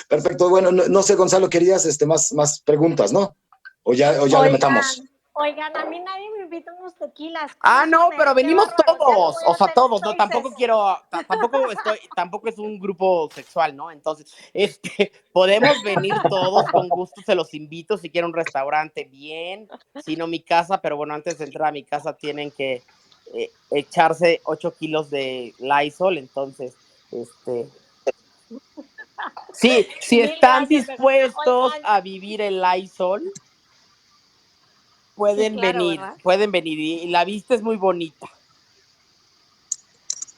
Perfecto. Bueno, no sé, Gonzalo, querías más preguntas, ¿no? O ya le metamos. Oigan, a mí nadie me invita unos tequilas. No, pero venimos todos, o sea, todos, no, tampoco es un grupo sexual, ¿no? Entonces, podemos venir todos, con gusto se los invito, si quieren un restaurante, bien, si no mi casa, pero bueno, antes de entrar a mi casa tienen que echarse 8 kilos de Lysol, entonces, sí, si están dispuestos a vivir el Lysol, pueden venir y la vista es muy bonita.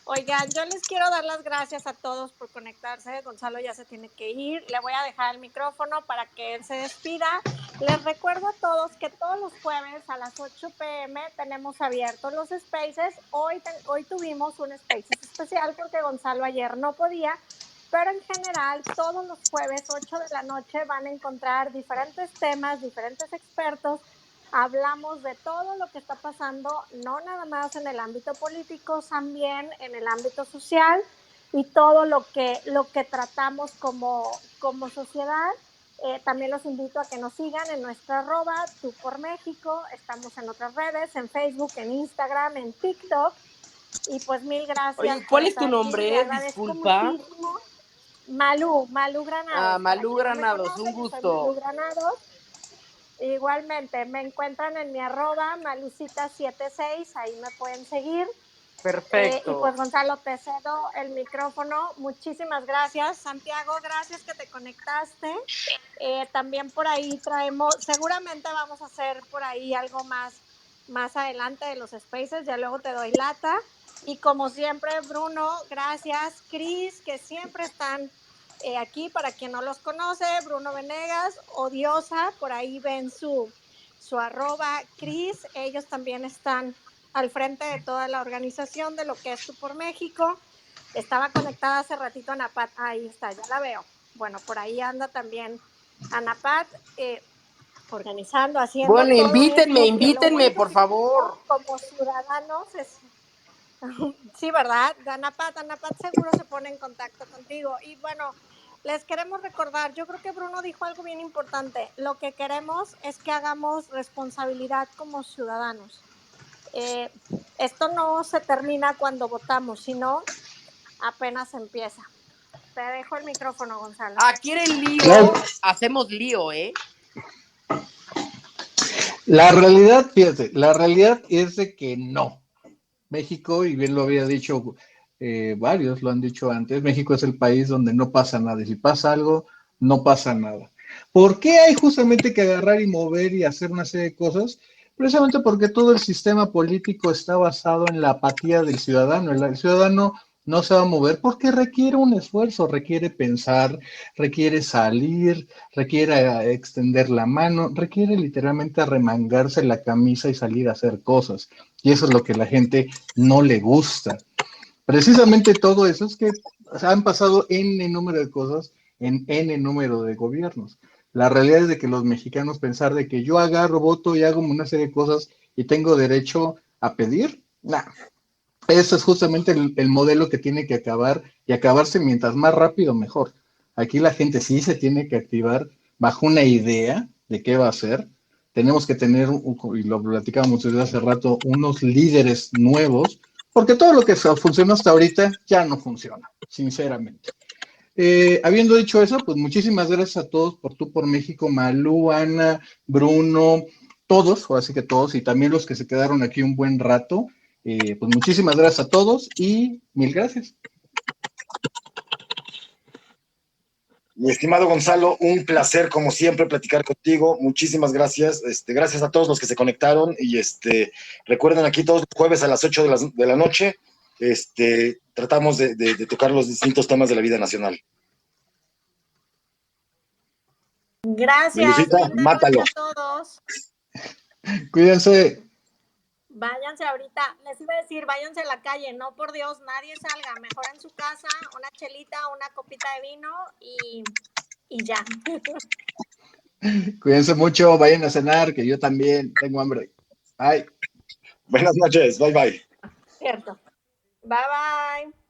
Oigan, yo les quiero dar las gracias a todos por conectarse. Gonzalo ya se tiene que ir. Le voy a dejar el micrófono para que él se despida. Les recuerdo a todos que todos los jueves a las 8 p.m. tenemos abiertos los spaces. Hoy tuvimos un spaces especial porque Gonzalo ayer no podía, pero en general todos los jueves 8 de la noche van a encontrar diferentes temas, diferentes expertos. Hablamos de todo lo que está pasando, no nada más en el ámbito político, también en el ámbito social y todo lo que tratamos como sociedad. También los invito a que nos sigan en nuestra @tupormexico. Estamos en otras redes, en Facebook, en Instagram, en TikTok. Y pues mil gracias. Oye, ¿cuál es tu aquí. nombre? Le agradezco Disculpa. muchísimo. Malu Granados. Ah, Malú Para quien no me Granados, conoce, un yo soy gusto. Malú Granados. Igualmente, me encuentran en mi @ Malucita76, ahí me pueden seguir. Perfecto. Y pues Gonzalo, te cedo el micrófono. Muchísimas gracias. Santiago, gracias que te conectaste. También por ahí traemos, seguramente vamos a hacer por ahí algo más adelante de los spaces, ya luego te doy lata. Y como siempre, Bruno, gracias. Cris, que siempre están aquí, para quien no los conoce, Bruno Venegas, Odiosa, por ahí ven su @ Cris, ellos también están al frente de toda la organización de lo que es Tú por México. Estaba conectada hace ratito a Anapat, ahí está, ya la veo. Bueno, por ahí anda también Anapat, organizando, haciendo. Bueno, todo invítenme, por favor. Como ciudadanos es... Sí, ¿verdad? Anapat seguro se pone en contacto contigo. Y bueno, les queremos recordar, yo creo que Bruno dijo algo bien importante. Lo que queremos es que hagamos responsabilidad como ciudadanos. Esto no se termina cuando votamos, sino apenas empieza. Te dejo el micrófono, Gonzalo. ¿Quieren lío? Claro. Hacemos lío, ¿eh? La realidad, fíjate, la realidad es de que no. México, y bien lo había dicho varios, lo han dicho antes, México es el país donde no pasa nada. Y si pasa algo, no pasa nada. ¿Por qué hay justamente que agarrar y mover y hacer una serie de cosas? Precisamente porque todo el sistema político está basado en la apatía del ciudadano. El ciudadano no se va a mover porque requiere un esfuerzo, requiere pensar, requiere salir, requiere extender la mano, requiere literalmente arremangarse la camisa y salir a hacer cosas. Y eso es lo que a la gente no le gusta. Precisamente todo eso es que han pasado N número de cosas en N número de gobiernos. La realidad es de que los mexicanos pensar de que yo agarro, voto y hago una serie de cosas y tengo derecho a pedir, nah. Ese es justamente el modelo que tiene que acabar y acabarse mientras más rápido mejor. Aquí la gente sí se tiene que activar bajo una idea de qué va a hacer. Tenemos que tener, y lo platicábamos desde hace rato, unos líderes nuevos, porque todo lo que funcionó hasta ahorita ya no funciona, sinceramente. Habiendo dicho eso, pues muchísimas gracias a todos por Tú por México, Malú, Ana, Bruno, todos, o así que todos, y también los que se quedaron aquí un buen rato. Pues muchísimas gracias a todos y mil gracias. Mi estimado Gonzalo, un placer como siempre platicar contigo. Muchísimas gracias. Gracias a todos los que se conectaron y recuerden aquí todos los jueves a las 8 de la noche. Tratamos de tocar los distintos temas de la vida nacional. Gracias. Melucita, mátalo. A todos. Cuídense. Váyanse ahorita, les iba a decir, váyanse a la calle, no, por Dios, nadie salga, mejor en su casa, una chelita, una copita de vino y ya. Cuídense mucho, vayan a cenar, que yo también tengo hambre. Bye. Buenas noches, bye bye. Cierto. Bye bye.